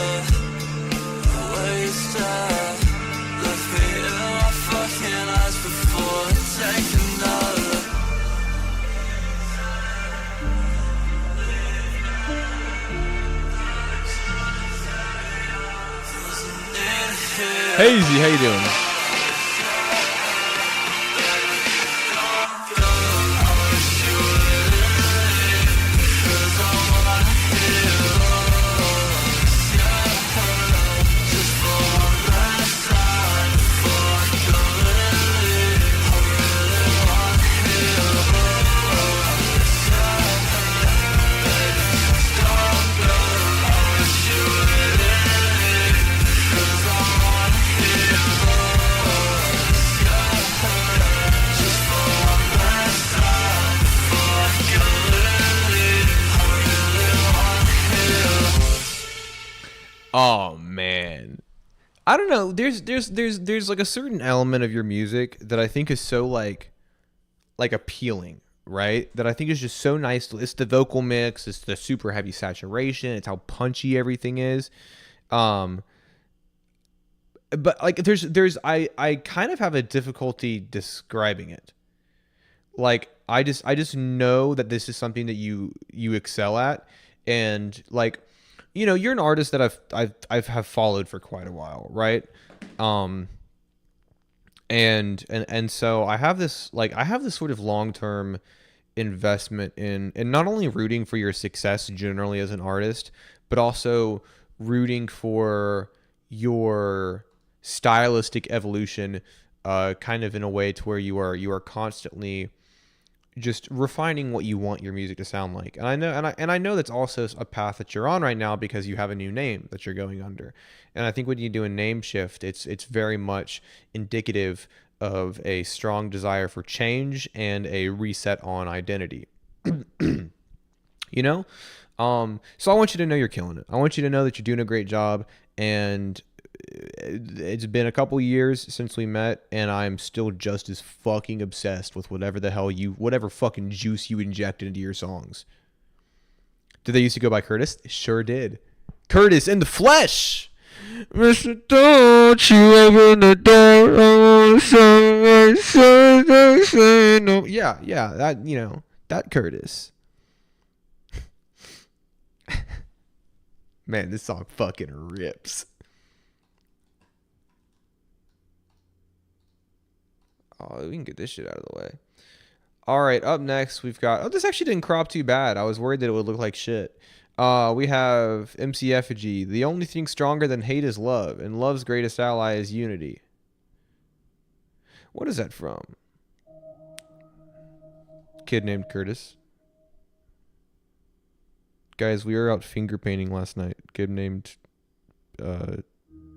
Hey, Z, how you doing? Oh man, I don't know. There's like a certain element of your music that I think is so like appealing, right? That I think is just so nice. It's the vocal mix. It's the super heavy saturation. It's how punchy everything is. But like I kind of have a difficulty describing it. Like I just know that this is something that you excel at, and like. You know, you're an artist that I've have followed for quite a while, right? And so I have this sort of long-term investment in not only rooting for your success generally as an artist, but also rooting for your stylistic evolution, kind of in a way to where you are constantly just refining what you want your music to sound like. And I know that's also a path that you're on right now because you have a new name that you're going under. And I think when you do a name shift, it's very much indicative of a strong desire for change and a reset on identity. You know? So I want you to know you're killing it. I want you to know that you're doing a great job, and it's been a couple years since we met, and I'm still just as fucking obsessed with whatever fucking juice you injected into your songs. Did they used to go by Curtis? They sure did. Curtis in the flesh. Mr. Don't you open the door? I want say no. Yeah, that Curtis. Man, this song fucking rips. Oh, we can get this shit out of the way. All right, up next we've got... Oh, this actually didn't crop too bad. I was worried that it would look like shit. We have MC Effigy. The only thing stronger than hate is love, and love's greatest ally is unity. What is that from? Kid named Curtis. Guys, we were out finger painting last night. Kid named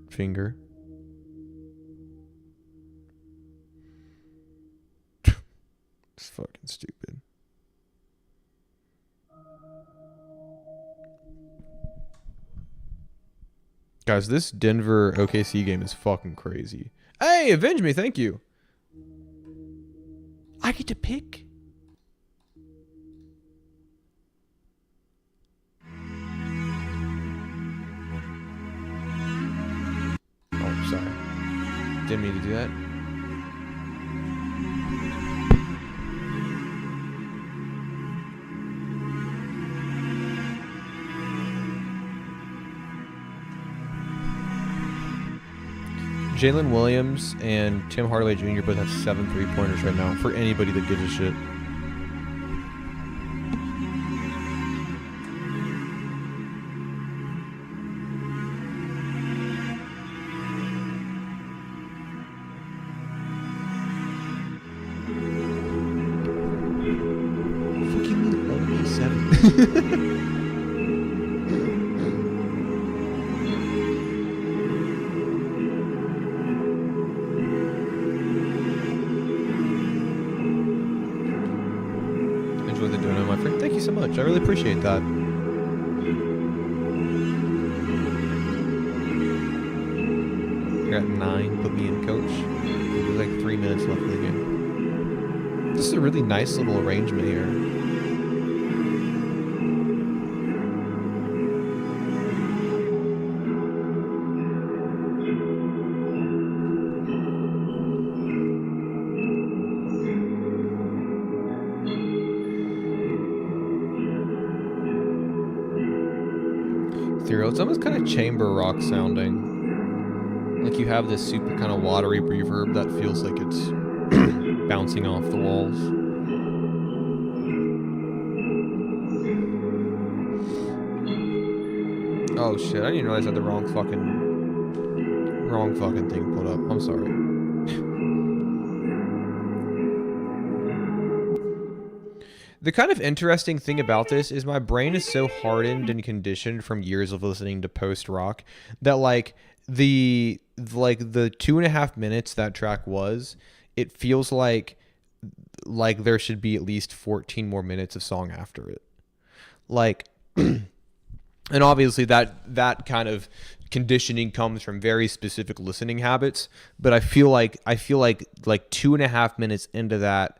Finger. It's fucking stupid. Guys, this Denver OKC game is fucking crazy. Hey, avenge me, thank you. I get to pick. Oh, sorry. Didn't mean to do that. Jalen Williams and Tim Hardaway Jr. both have 7 3-pointers right now for anybody that gives a shit. What do you mean only 7? So much. I really appreciate that. You're at 9. Put me in, coach. There's like 3 minutes left in the game. This is a really nice little arrangement here. It's almost kind of chamber rock sounding. Like you have this super kind of watery reverb that feels like it's bouncing off the walls. Oh shit, I didn't realize I had the wrong fucking thing pulled up. I'm sorry. The kind of interesting thing about this is my brain is so hardened and conditioned from years of listening to post rock that like the 2.5 minutes that track was, it feels like there should be at least 14 more minutes of song after it. Like, and obviously that kind of conditioning comes from very specific listening habits, but I feel like 2.5 minutes into that,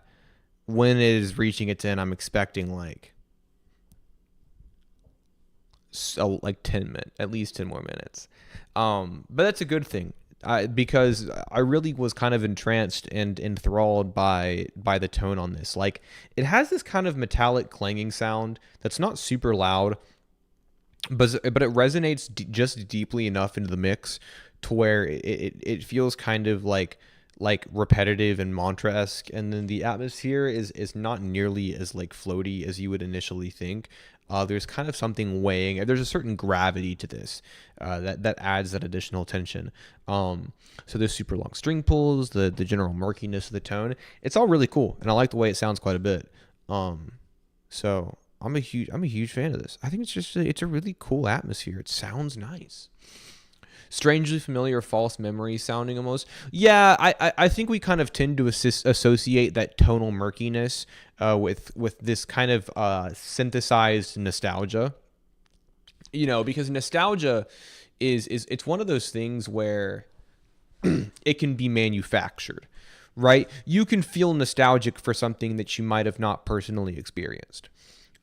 when it is reaching its end, I'm expecting like 10 minutes, at least 10 more minutes. But that's a good thing, because I really was kind of entranced and enthralled by the tone on this. Like, it has this kind of metallic clanging sound that's not super loud, but it resonates just deeply enough into the mix to where it feels kind of like repetitive and mantra-esque, and then the atmosphere is not nearly as like floaty as you would initially think. There's kind of something weighing. There's a certain gravity to this that adds that additional tension. So there's super long string pulls, the general murkiness of the tone. It's all really cool, and I like the way it sounds quite a bit. So I'm a huge fan of this. I think it's a really cool atmosphere. It sounds nice. Strangely familiar, false memory sounding almost. Yeah, I think we kind of tend to associate that tonal murkiness with this kind of synthesized nostalgia. You know, because nostalgia is it's one of those things where it can be manufactured, right? You can feel nostalgic for something that you might have not personally experienced.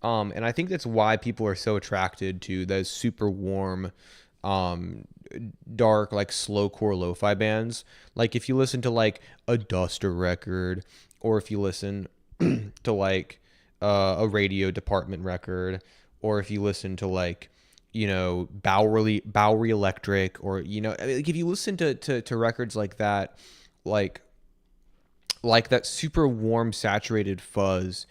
And I think that's why people are so attracted to those super warm, dark, like slowcore lo-fi bands. Like if you listen to like a Duster record, or if you listen to like a Radio Department record, or if you listen to like, you know, Bowery Electric, or, you know, like if you listen to records like that, like that super warm saturated fuzz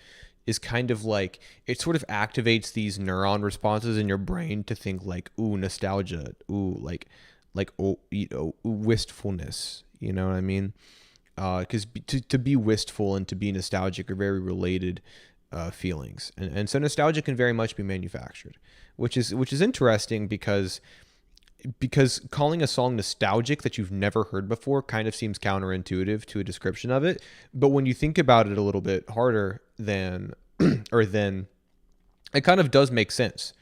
is kind of like, it sort of activates these neuron responses in your brain to think like, ooh, nostalgia, ooh, like oh, you know, wistfulness, you know what I mean? Because to be wistful and to be nostalgic are very related feelings, and so nostalgia can very much be manufactured, which is interesting because calling a song nostalgic that you've never heard before kind of seems counterintuitive to a description of it. But when you think about it a little bit harder, then it kind of does make sense.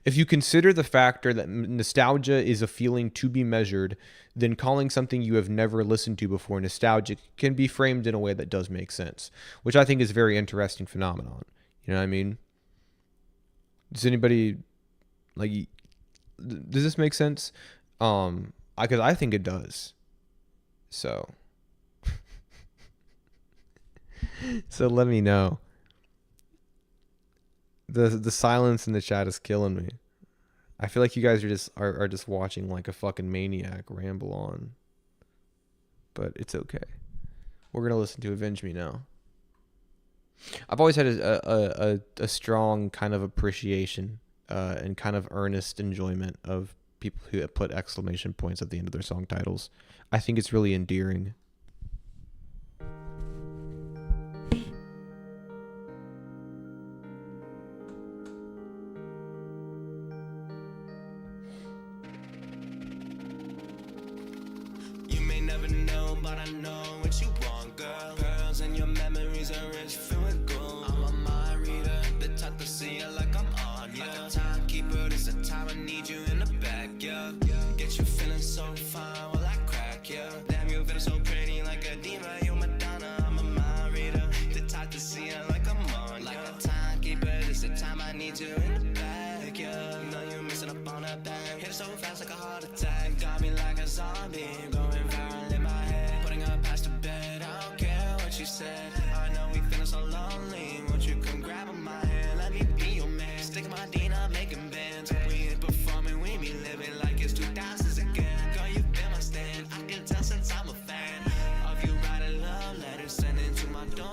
If you consider the factor that nostalgia is a feeling to be measured, then calling something you have never listened to before nostalgic can be framed in a way that does make sense, which I think is a very interesting phenomenon. You know what I mean? Does anybody, like, does this make sense? Because I think it does. So let me know. The silence in the chat is killing me. I feel like you guys are just watching like a fucking maniac ramble on. But it's okay. We're gonna listen to Avenge Me Now. I've always had a strong kind of appreciation and kind of earnest enjoyment of people who put exclamation points at the end of their song titles. I think it's really endearing. You may never know, but I know what you want, girl. Pearls and your memories are rich, filled with gold. I'm a mind reader, the type to see you like I'm on, yeah. Like a timekeeper, this the time I need you in the back, yeah. Get you feeling so fine while I crack, yeah. Damn, you feeling so pretty like a diva, you Madonna. I'm a mind reader, the type to see you like I'm on, like a timekeeper, this the time I need you in the back, yeah. Know you missing up on that bag, hit so fast like a heart attack, got me like a zombie, going viral in my head, putting her past the bed. I don't care what you said, I know we feeling so lonely. Won't you come grab on my hand, let me be your man, stick my Dina making bands. We ain't performing, we be living like it's 2000s again. Girl, you've been my stand, I can tell since I'm a fan of you. Writing love letters, sending to my dorm.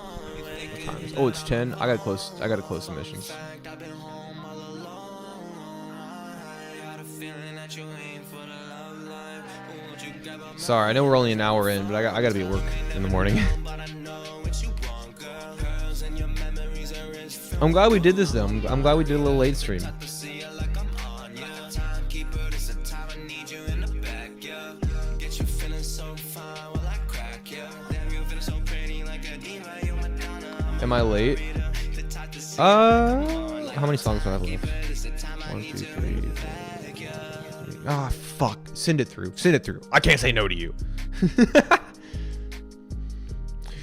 Oh, it's 10. I gotta close submissions. I've been home all alone. I got a feeling that you ain't for the love life. Won't you grab on my Sorry, I know we're only an hour in, but I gotta be at work in the morning. but I know what you want, girl. Pearls and your memories are rich, filled I'm glad we did this though. I'm glad we did a little late stream. to see you like I'm on, yeah. Like a timekeeper, this the time I need you in the back, yeah. Get you feeling so fine while I crack, yeah. Damn, you feeling so pretty like a diva, you Madonna. Am I late? The type to see How many songs do I have left? this the time I 1, need 2, you 3, in the 4. back, yeah. Ah, fuck. Send it through. I can't say no to you.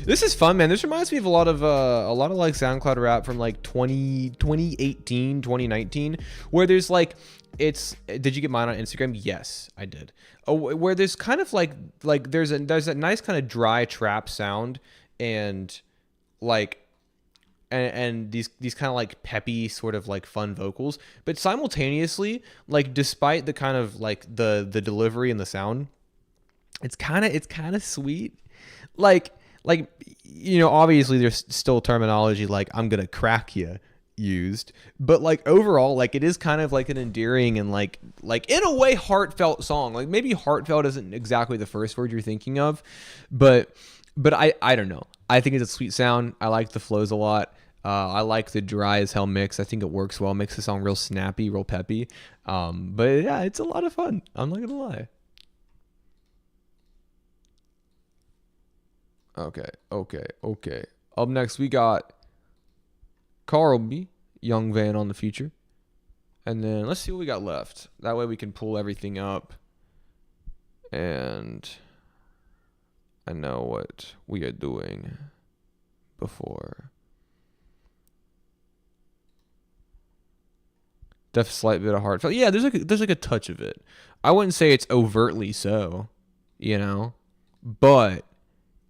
This is fun, man. This reminds me of a lot of like SoundCloud rap from like 2018, 2019, where there's like, did you get mine on Instagram? Yes, I did. Where there's kind of like there's a nice kind of dry trap sound, and like and these kind of like peppy sort of like fun vocals, but simultaneously, like, despite the kind of like the delivery and the sound, it's kind of sweet. Like, you know, obviously there's still terminology like "I'm gonna crack you" used, but like overall, like, it is kind of like an endearing and like in a way heartfelt song. Like, maybe heartfelt isn't exactly the first word you're thinking of, but I don't know. I think it's a sweet sound. I like the flows a lot. I like the dry as hell mix. I think it works well. Makes the song real snappy, real peppy. But yeah, it's a lot of fun. I'm not gonna lie. Okay. Up next, we got Carl B, Young Van on the feature. And then let's see what we got left. That way we can pull everything up. And I know what we are doing before. Def slight bit of heartfelt. Yeah, there's like a touch of it. I wouldn't say it's overtly so, you know, but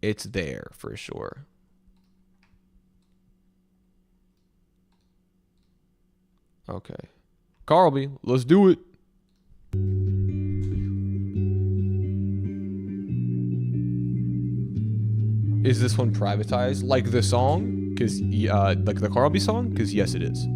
it's there for sure. Okay. Carlby, let's do it. Is this one privatized like the song? Because like the Carlby song? Because yes, it is.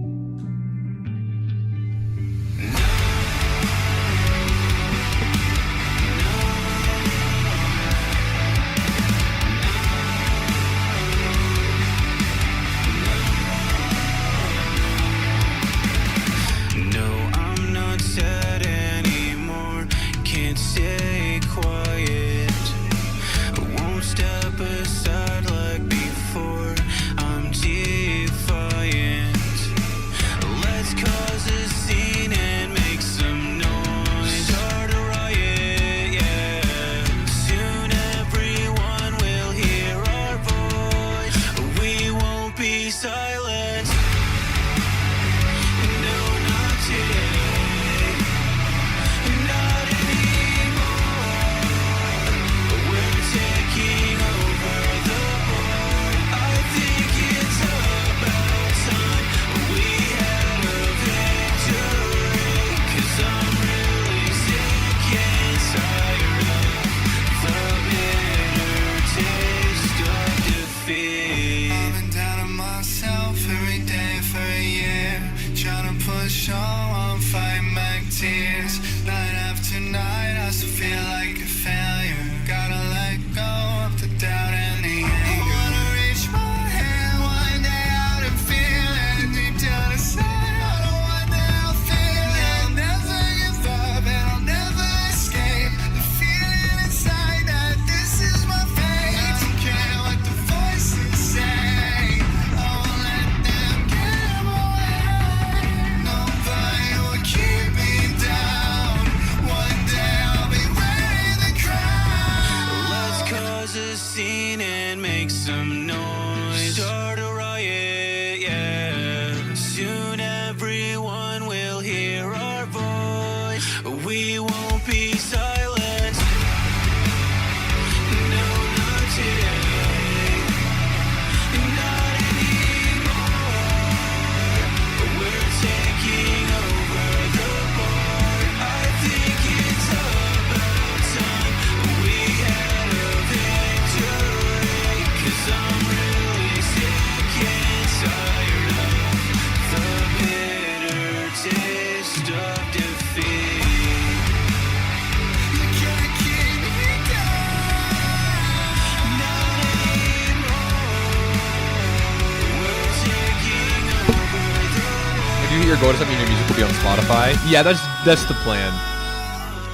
Go to something your music will be on Spotify. Yeah, that's the plan.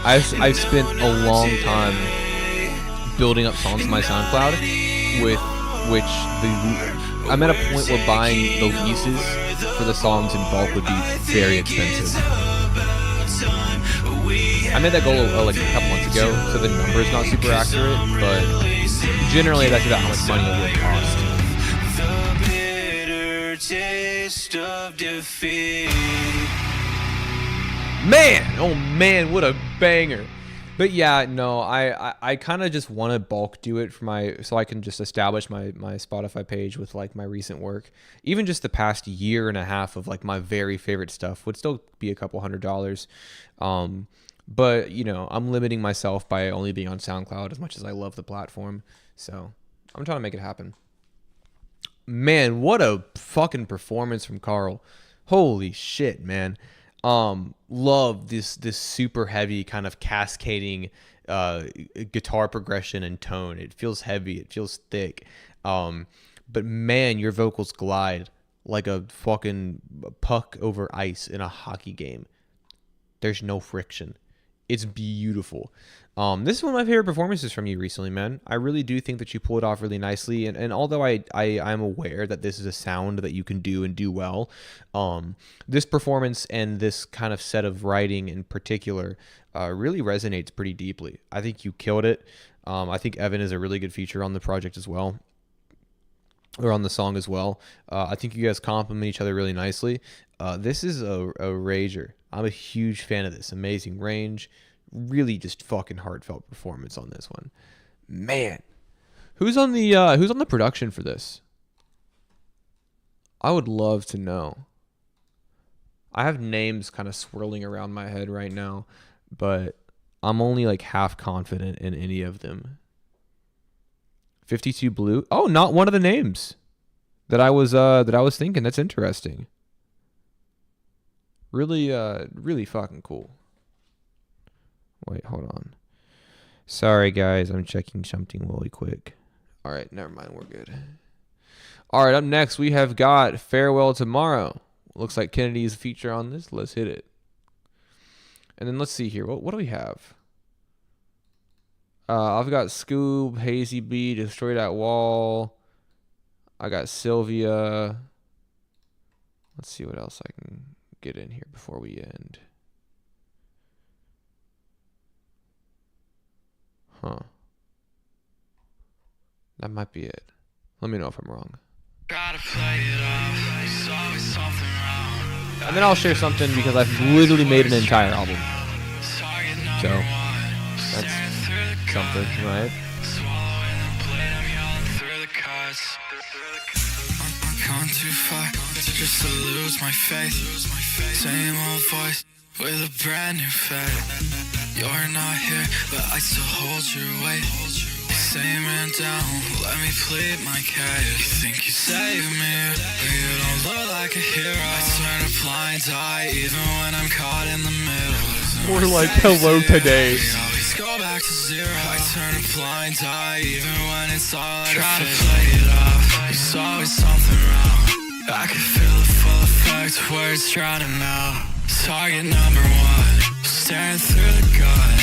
I've spent a long time building up songs on my SoundCloud, with which I'm at a point where buying the leases for the songs in bulk would be very expensive. I made that goal like a couple months ago, so the number is not super accurate, but generally that's about how much money it would cost. Man, what a banger. But yeah, no, I kind of just want to bulk do it for so I can just establish my Spotify page with like my recent work. Even just the past year and a half of like my very favorite stuff would still be a couple $100. But you know, I'm limiting myself by only being on SoundCloud as much as I love the platform. So I'm trying to make it happen. Man, what a fucking performance from Carl. Holy shit, man. Love this super heavy kind of cascading guitar progression and tone. It feels heavy, it feels thick. But man, your vocals glide like a fucking puck over ice in a hockey game. There's no friction. It's beautiful. This is one of my favorite performances from you recently, man. I really do think that you pull it off really nicely. And although I'm aware that this is a sound that you can do and do well, this performance and this kind of set of writing in particular really resonates pretty deeply. I think you killed it. I think Evan is a really good feature on the project as well, or on the song as well. I think you guys complement each other really nicely. This is a rager. I'm a huge fan of this. Amazing range. Really just fucking heartfelt performance on this one. Man. Who's on the production for this? I would love to know. I have names kind of swirling around my head right now, but I'm only like half confident in any of them. 52 Blue. Oh, not one of the names that I was thinking. That's interesting. Really really fucking cool. Wait, hold on. Sorry guys, I'm checking something really quick. All right, never mind, we're good. All right, up next we have got Farewell Tomorrow. Looks like Kennedy's a feature on this. Let's hit it. And then let's see here. What do we have? I've got Scoob, Hazy B, Destroy That Wall. I got Sylvia. Let's see what else I can get in here before we end. Huh. That might be it. Let me know if I'm wrong. Gotta play it off. There's always something wrong. And then I'll share something because I've literally made an entire album. So, that's something, right? I'm gone too far just to lose my faith. Same old voice with a brand new face. You're not here, but I still hold your weight. Same man down, let me plead my case. You think you saved me, but you don't look like a hero. I turn a blind eye even when I'm caught in the middle. More like hello today. We always go back to zero. I turn a blind eye even when it's all I try to play it off. There's always something wrong. I can feel the full effect, words trying to know. Target number one, staring through the gun.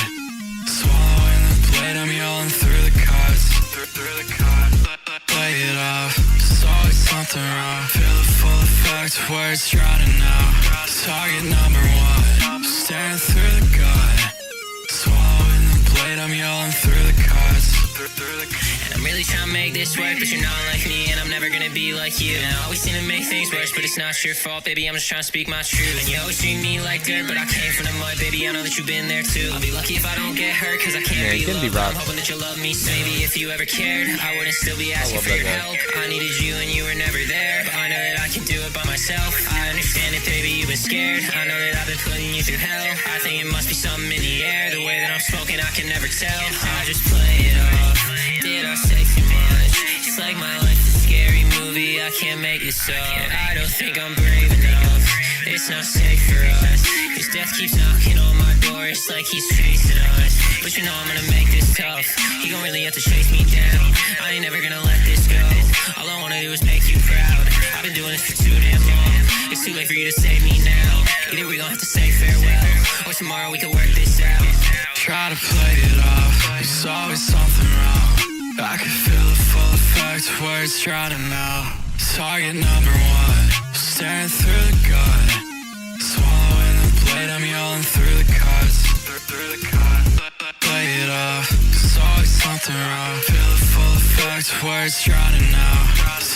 Swallowing the blade, I'm yelling through the cuts. Through the cut, play it off. There's always something wrong. Feel the full effect, words trying to know. Target number one, staring through the gun. Swallowing the blade, I'm yelling through the cuts. And I'm really trying to make this work, but you're not like me, and I'm never gonna be like you. And I always seem to make things worse, but it's not your fault, baby. I'm just trying to speak my truth. And you always treat me like dirt, but I came from the mud, baby. I know that you've been there too. I'll be lucky if I don't get hurt, cause I can't be loved. I'm hoping that you'll love me, so maybe if you ever cared, I wouldn't still be asking for your help. I needed you and you were never there, but I know that I can do it by myself. I understand it, baby, you've been scared. I know that I've been putting you through hell. I think it must be something in the air, the way that I'm smoking, I can never tell. I just play it off. Did I say too much? It's like my life's a scary movie, I can't make this up. I don't think I'm brave enough. It's not safe for us. Cause death keeps knocking on my door, it's like he's chasing us. But you know I'm gonna make this tough. He gon' really have to chase me down. I ain't never gonna let this go. All I wanna do is make you proud. I've been doing this for too damn long. It's too late for you to save me now. Either we gon' have to say farewell, or tomorrow we can work this out. Try to play it off, there's always something wrong. I can feel the full effect, words trying to know. Target number one, staring through the gun. Swallowing the blade, I'm yelling through the cuts. Through the cut, play it off, there's always something wrong. Feel the full effect, words trying to know.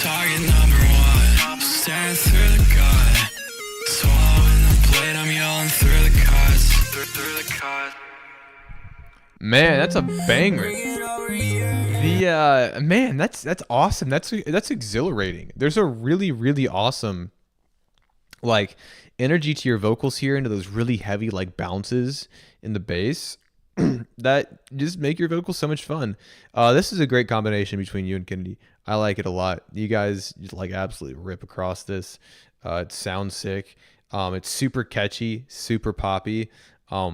Target number one, staring through the gun. Swallowing the blade, I'm yelling through the cuts. Through the cut. Man, that's a banger. The man, that's awesome. That's exhilarating. There's a really awesome like energy to your vocals here, into those really heavy like bounces in the bass that just make your vocals so much fun. This is a great combination between you and Kennedy. I like it a lot. You guys just like absolutely rip across this. It sounds sick. It's super catchy, super poppy.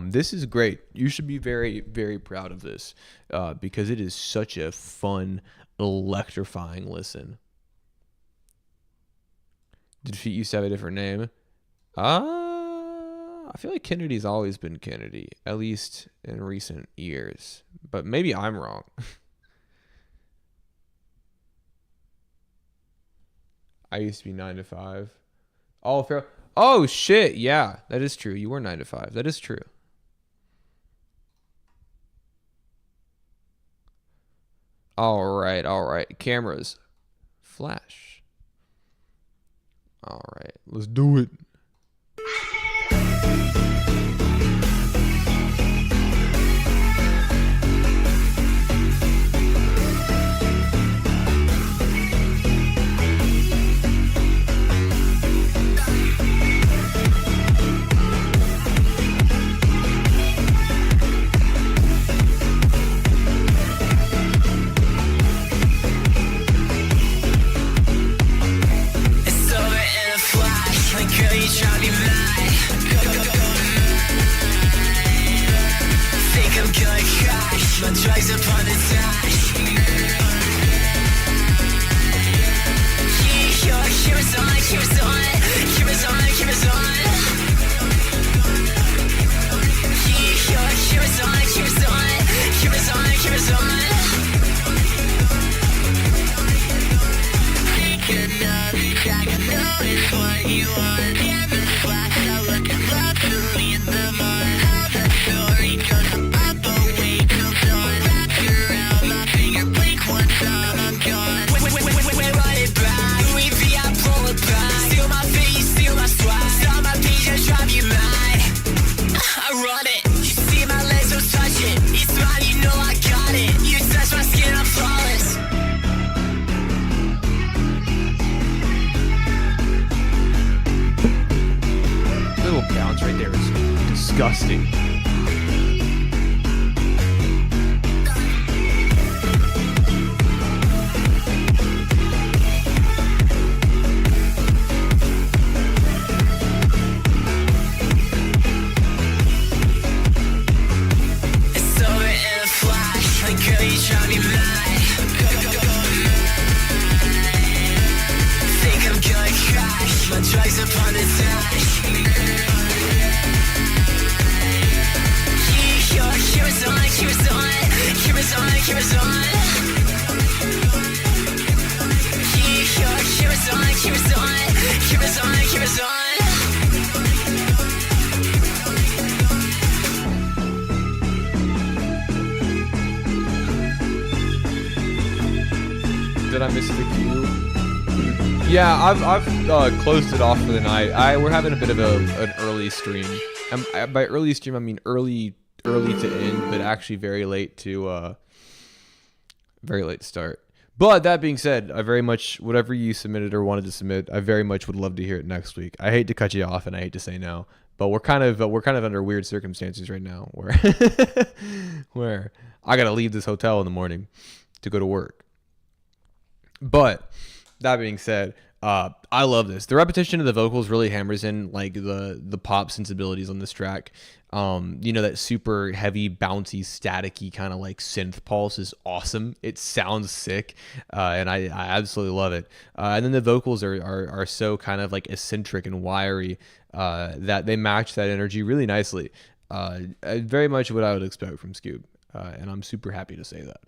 This is great. You should be very, very proud of this because it is such a fun, electrifying listen. Did Feet used to have a different name? I feel like Kennedy's always been Kennedy, at least in recent years. But maybe I'm wrong. I used to be 9 to 5. Oh, fair. Oh shit! Yeah, that is true. You were 9 to 5. That is true. All right. Cameras, flash. All right, let's do it. It's over in a flash. Like, girl, you drive me mad. Think I'm gonna crash. My drugs up on the dash. Cameras on, cameras on, cameras on, cameras on. Cameras on, cameras on, cameras on, cameras on. I can notice what you want. In the flash, I look at love to me in the mud. How the story goes, I'm up awake till dawn. Wrap around my finger, blink one time, I'm gone. We run it back, Louis V, I pull it back. Steal my face, steal my swag. Start my page, I drive you mad. I run it, you see my legs, don't touch it. You smile, you know I got it. You touch my skin, I'm flawless. Little bounce right there is disgusting. It's over in a flash. Like, girl, you drive me mad. Think I'm gonna crash. My drugs up on the dash. Cameras on, cameras on, cameras on, cameras on. Cameras on, cameras on, cameras on, cameras on. Did I miss the cue? Yeah, I've closed it off for the night. We're having a bit of an early stream. By early stream, I mean early to end, but actually very late to start. But that being said, I very much, whatever you submitted or wanted to submit, I very much would love to hear it next week. I hate to cut you off and I hate to say no, but we're kind of under weird circumstances right now where where I gotta leave this hotel in the morning to go to work. But that being said, I love this. The repetition of the vocals really hammers in like the pop sensibilities on this track. You know, that super heavy, bouncy, staticky kind of like synth pulse is awesome. It sounds sick, and I absolutely love it. And then the vocals are so kind of like eccentric and wiry that they match that energy really nicely. Very much what I would expect from Scoob, and I'm super happy to say that.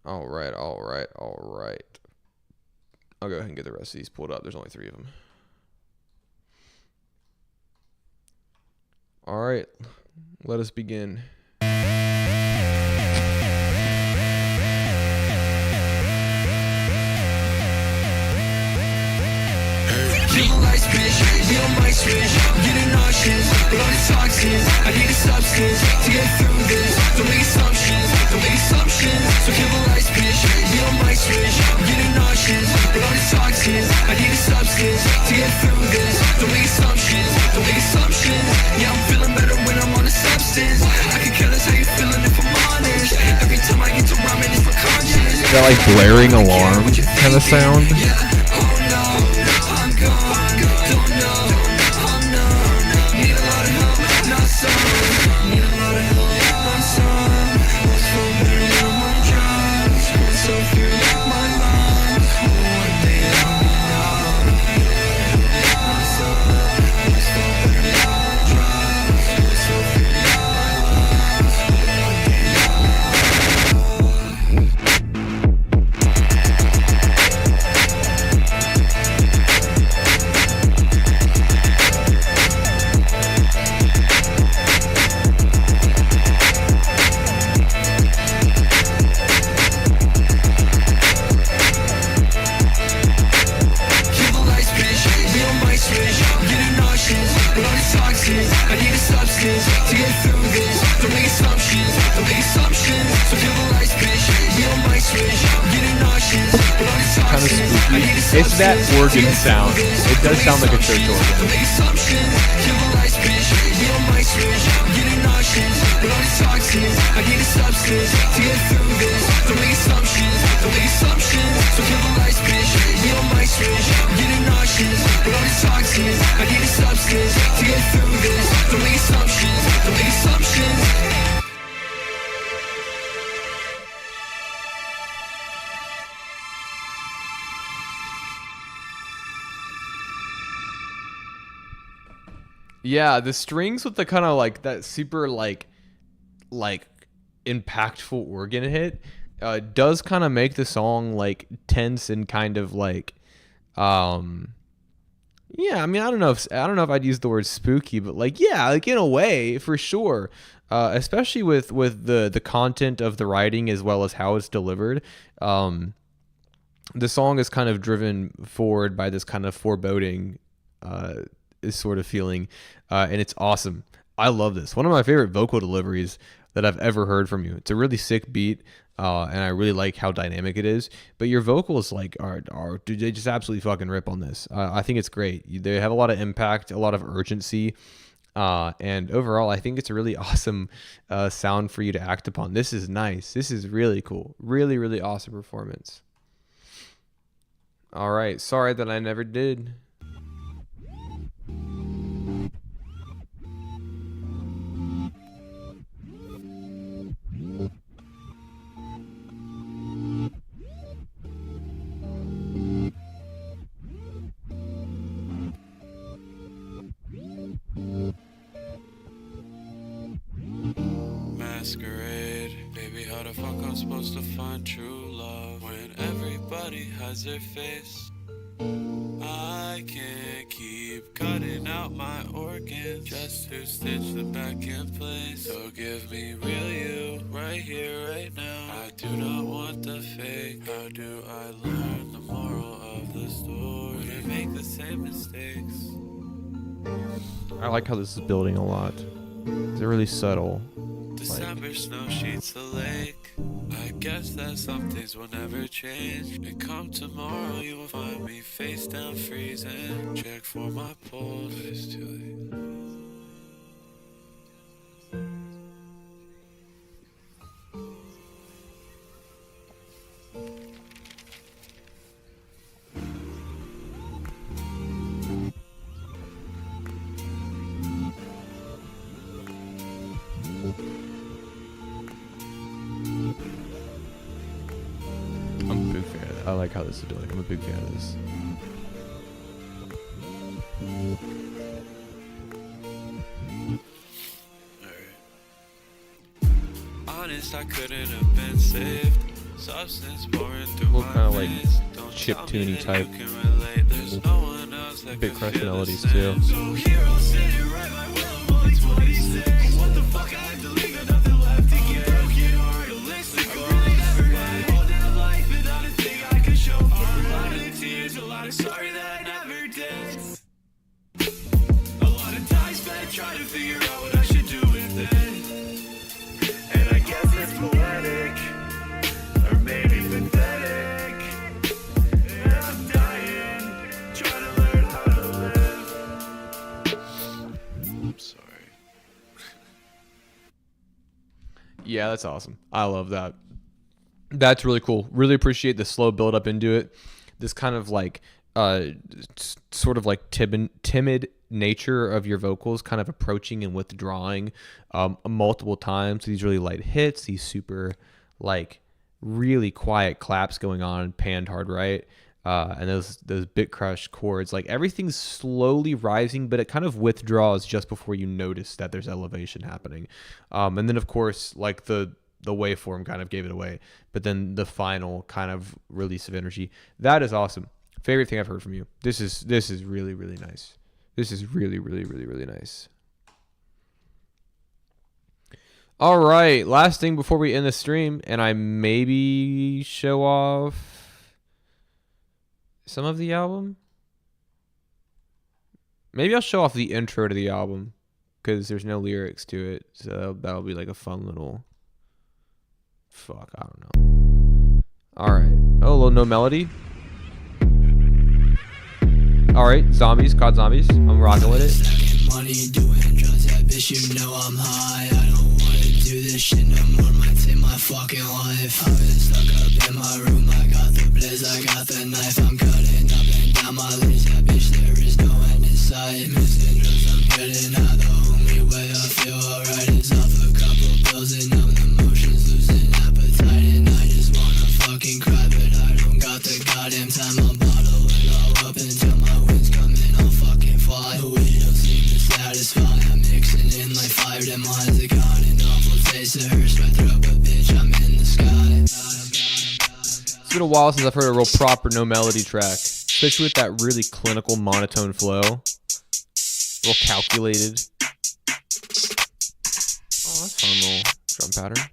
All right. I'll go ahead and get the rest of these pulled up. There's only 3 of them. All right, let us begin. Feel like bitch, you don't might switch. I'm getting nauseous, but all the toxins. I need a substance to get through this. Don't make assumptions, don't make assumptions. So kill the lights, bitch, you don't might switch. I'm getting nauseous, but all the toxins. I need a substance to get through this. Don't make assumptions, don't make assumptions. Yeah, I'm feeling better when I'm on a substance. I can care less how you feeling if I'm honest. Every time I get to rhyming, it's for conscience. That like blaring alarm kind of sound. It's that organ sound. It does sound like a church organ. Yeah, the strings with the kind of like that super like impactful organ hit does kind of make the song like tense and kind of like yeah, I mean, I don't know if I'd use the word spooky, but like yeah, like in a way for sure. Especially with the content of the writing as well as how it's delivered. The song is kind of driven forward by this kind of foreboding sort of feeling, and it's awesome. I love this. One of my favorite vocal deliveries that I've ever heard from you. It's a really sick beat, and I really like how dynamic it is. But your vocals like are dude, they just absolutely fucking rip on this. I think it's great. They have a lot of impact, a lot of urgency, and overall, I think it's a really awesome sound for you to act upon. This is nice. This is really cool. Really, really awesome performance. All right. Sorry that I never did. Masquerade, baby, how the fuck I'm supposed to find true love when everybody has their face? I can't keep cutting out my organs just to stitch them back in place. So give me real you right here, right now. I do not want the fake. How do I learn the moral of the story? Wouldn't make the same mistakes. I like how this is building a lot. It's really subtle. December snow sheets the lake. I guess that some things will never change. And come tomorrow, you will find me face down freezing. Check for my pulse, but it's too late. I'm a big fan of that. I like how this is doing. I'm a big fan of this. Honest, I couldn't have been saved. Substance pouring through Little my kinda like veins. Don't chip tell me tuney that type. you can relate. There's no one else that Bit can crush feel the melodies same. too. So here I'll sit and write my will. I'm only 26. What the fuck? I have to leave and nothing left to give. Broken or realistic. I really never had all that life without a thing I could show for. A lot of tears, a lot of sorry that I never did. A lot of time spent trying to figure out what I should do with it. And I guess it's poetic, or maybe pathetic. And I'm dying, trying to learn how to live. I'm sorry. Yeah, that's awesome. I love that. That's really cool. Really appreciate the slow build up into it. This kind of like sort of like timid nature of your vocals kind of approaching and withdrawing multiple times. These really light hits, these super like really quiet claps going on, panned hard right, and those bit crush chords. Like everything's slowly rising, but it kind of withdraws just before you notice that there's elevation happening. And then of course like the waveform kind of gave it away, but then the final kind of release of energy. That is awesome. Favorite thing I've heard from you. This is really, really nice. This is really, really, really, really nice. All right, last thing before we end the stream, and I maybe show off some of the album. Maybe I'll show off the intro to the album because there's no lyrics to it, so that'll be like a fun little. Fuck, I don't know. All right. Oh, a little no melody. All right, zombies, COD zombies. I'm rocking with it. Stacking money, doing drugs, yeah, bitch, you know I'm high. I don't wanna do this shit no more, might take my fucking life. I've been stuck up in my room, I got the blizz, I got the knife. I'm cutting up and down my list, yeah, bitch, there is no end in sight. Missing drugs, I'm getting out. The only way I feel alright is off a couple pills and numb the motions, losing appetite. And I just wanna fucking cry, but I don't got the goddamn time. I'll bottle it all up until my wings come in, I'll fucking fly. The weed don't seem to satisfy. I'm mixing in like 5 damn lines. I got an awful taste of hurts my throat, but bitch, I'm in the sky. It's been a while since I've heard a real proper no melody track, especially with that really clinical monotone flow. Real calculated. Oh, that's fun little drum pattern.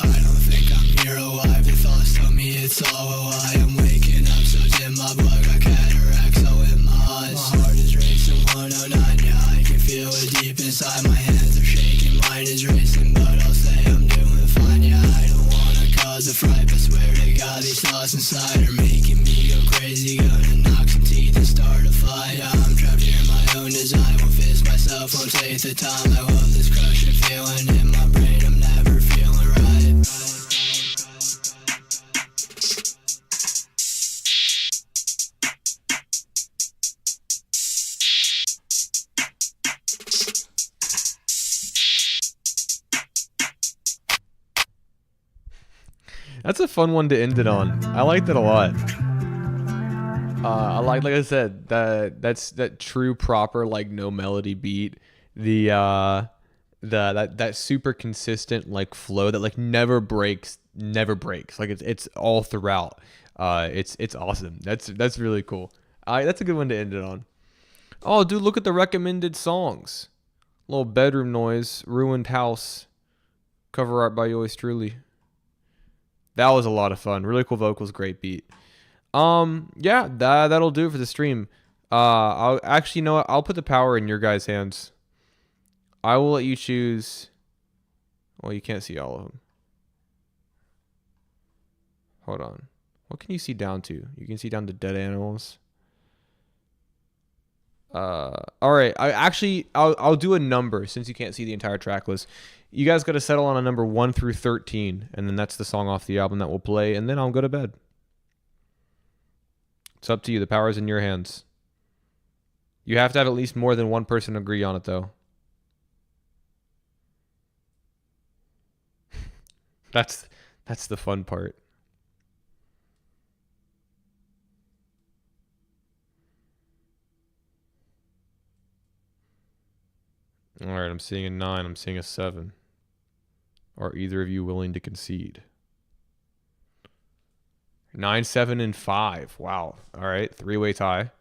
I don't think I'm here alive. The thoughts tell me it's all a lie. I'm waking up so dim, my blood got cataracts so in my eyes. My heart is racing 109, yeah, I can feel it deep inside. My hands are shaking, mine is racing, but I'll say I'm doing fine. Yeah, I don't wanna cause a fright, but swear to God these thoughts inside are making me go crazy. Gonna knock some teeth and start a fight. Yeah, I'm trapped here in my own design. Won't fix myself, won't take the time. I love this crushing feeling in my brain. I'm never feeling right. That's a fun one to end it on. I like that a lot. I like I said, that true proper like no melody beat. That super consistent like flow that like never breaks. Like it's all throughout. It's awesome. That's really cool. That's a good one to end it on. Oh, dude, look at the recommended songs. Little bedroom noise, ruined house, cover art by yours truly. That was a lot of fun. Really cool vocals, great beat. Yeah, that'll do it for the stream. I'll actually, you know what? I'll put the power in your guys' hands. I will let you choose. Well, you can't see all of them. Hold on. What can you see down to? You can see down to dead animals. All right. I'll do a number since you can't see the entire track list. You guys got to settle on a number 1 through 13, and then that's the song off the album that we'll play, and then I'll go to bed. It's up to you. The power's in your hands. You have to have at least more than one person agree on it, though. That's the fun part. All right, I'm seeing a 9. I'm seeing a 7. Are either of you willing to concede? 9, 7, and 5. Wow. All right, 3-way tie.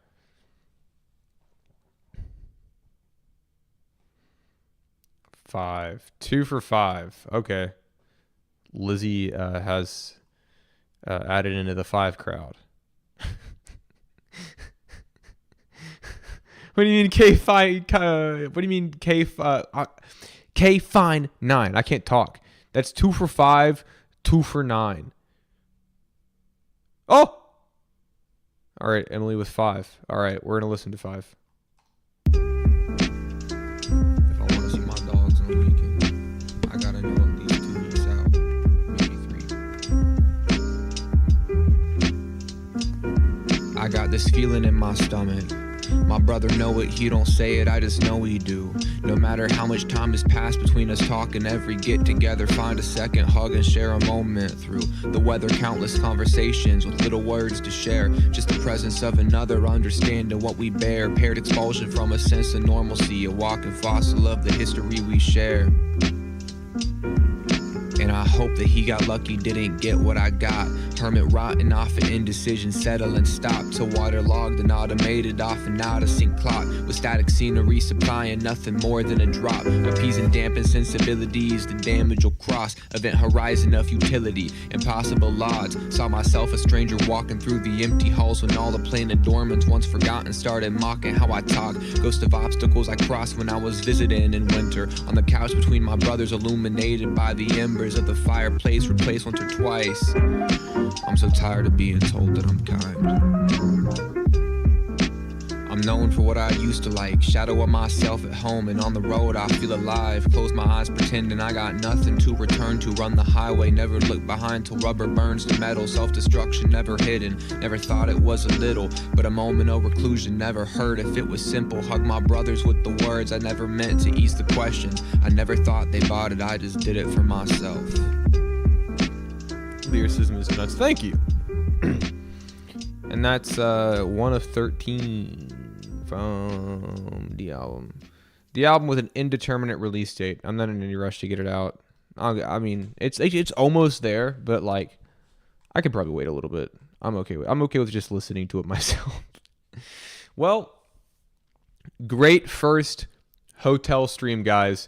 Five. 2 for 5. Okay. Lizzie has added into the 5 crowd. What do you mean K fine? What do you mean K fine 9? I can't talk. That's 2 for 5, 2 for 9. Oh! All right, Emily with 5. All right, we're going to listen to 5. If I want to see my dogs on the weekend, I got to know at least 2 weeks out, maybe 3. I got this feeling in my stomach. My brother know it, he don't say it, I just know he do. No matter how much time has passed between us talking, every get together, find a second, hug and share a moment through the weather, countless conversations with little words to share. Just the presence of another, understanding what we bear. Paired expulsion from a sense of normalcy, a walking fossil of the history we share. And I hope that he got lucky, didn't get what I got. Hermit rotting off an indecision, settle and stop to waterlogged and automated off an out of sync clock. With static scenery supplying nothing more than a drop. Appeasing dampened sensibilities, the damage will cross. Event horizon of futility, impossible odds. Saw myself a stranger walking through the empty halls when all the plain dormants once forgotten started mocking how I talk. Ghost of obstacles I crossed when I was visiting in winter. On the couch between my brothers, illuminated by the embers of the fireplace, replaced once or twice. I'm so tired of being told that I'm kind. I'm known for what I used to like. Shadow of myself at home and on the road I feel alive. Close my eyes pretending I got nothing to return to. Run the highway, never look behind till rubber burns to metal. Self-destruction never hidden, never thought it was a little, but a moment of reclusion never heard if it was simple. Hug my brothers with the words I never meant to ease the question. I never thought they bought it, I just did it for myself. Lyricism is nuts. Thank you. And that's 1 of 13 from the album. The album with an indeterminate release date. I'm not in any rush to get it out. I mean, it's almost there, but like, I could probably wait a little bit. I'm okay with just listening to it myself. Well, great first hotel stream, guys.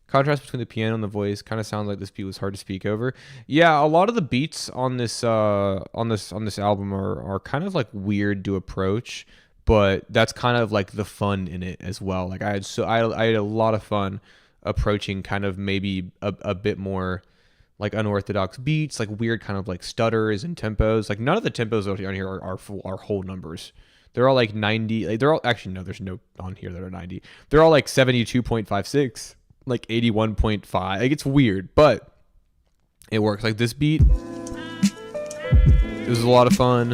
Contrast between the piano and the voice kind of sounds like this beat was hard to speak over. Yeah, a lot of the beats on this album are kind of like weird to approach, but that's kind of like the fun in it as well. Like I had a lot of fun approaching kind of maybe a bit more like unorthodox beats, like weird kind of like stutters and tempos. Like none of the tempos on here are whole numbers. They're all like 90. Like they're all actually no, there's no on here that are 90. They're all like 72.56. Like 81.5. Like it's weird, but it works. Like this beat, it was a lot of fun.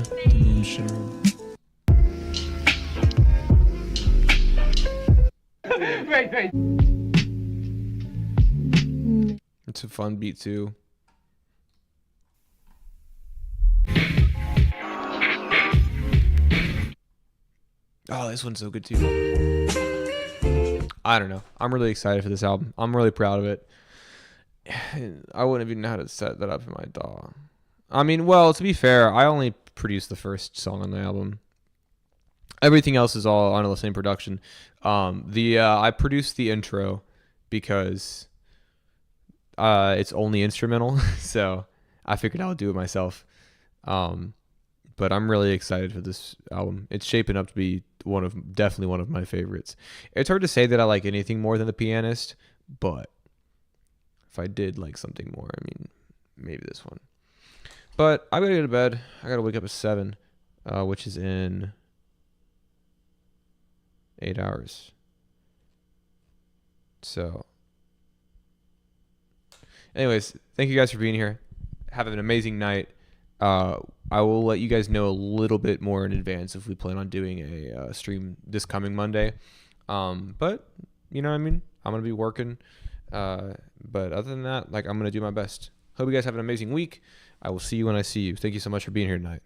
It's a fun beat too. Oh, this one's so good too. I don't know. I'm really excited for this album. I'm really proud of it. I wouldn't even know how to set that up in my DAW. I mean, well, to be fair, I only produced the first song on the album. Everything else is all on the same production. I produced the intro because it's only instrumental, so I figured I would do it myself. But I'm really excited for this album. It's shaping up to be definitely one of my favorites. It's hard to say that I like anything more than The Pianist, but if I did like something more, I mean, maybe this one. But I gotta go to bed. I gotta wake up at 7, which is in 8 hours. So, anyways, thank you guys for being here. Have an amazing night. I will let you guys know a little bit more in advance if we plan on doing a stream this coming Monday. But you know what I mean? I'm going to be working. But other than that, like, I'm going to do my best. Hope you guys have an amazing week. I will see you when I see you. Thank you so much for being here tonight.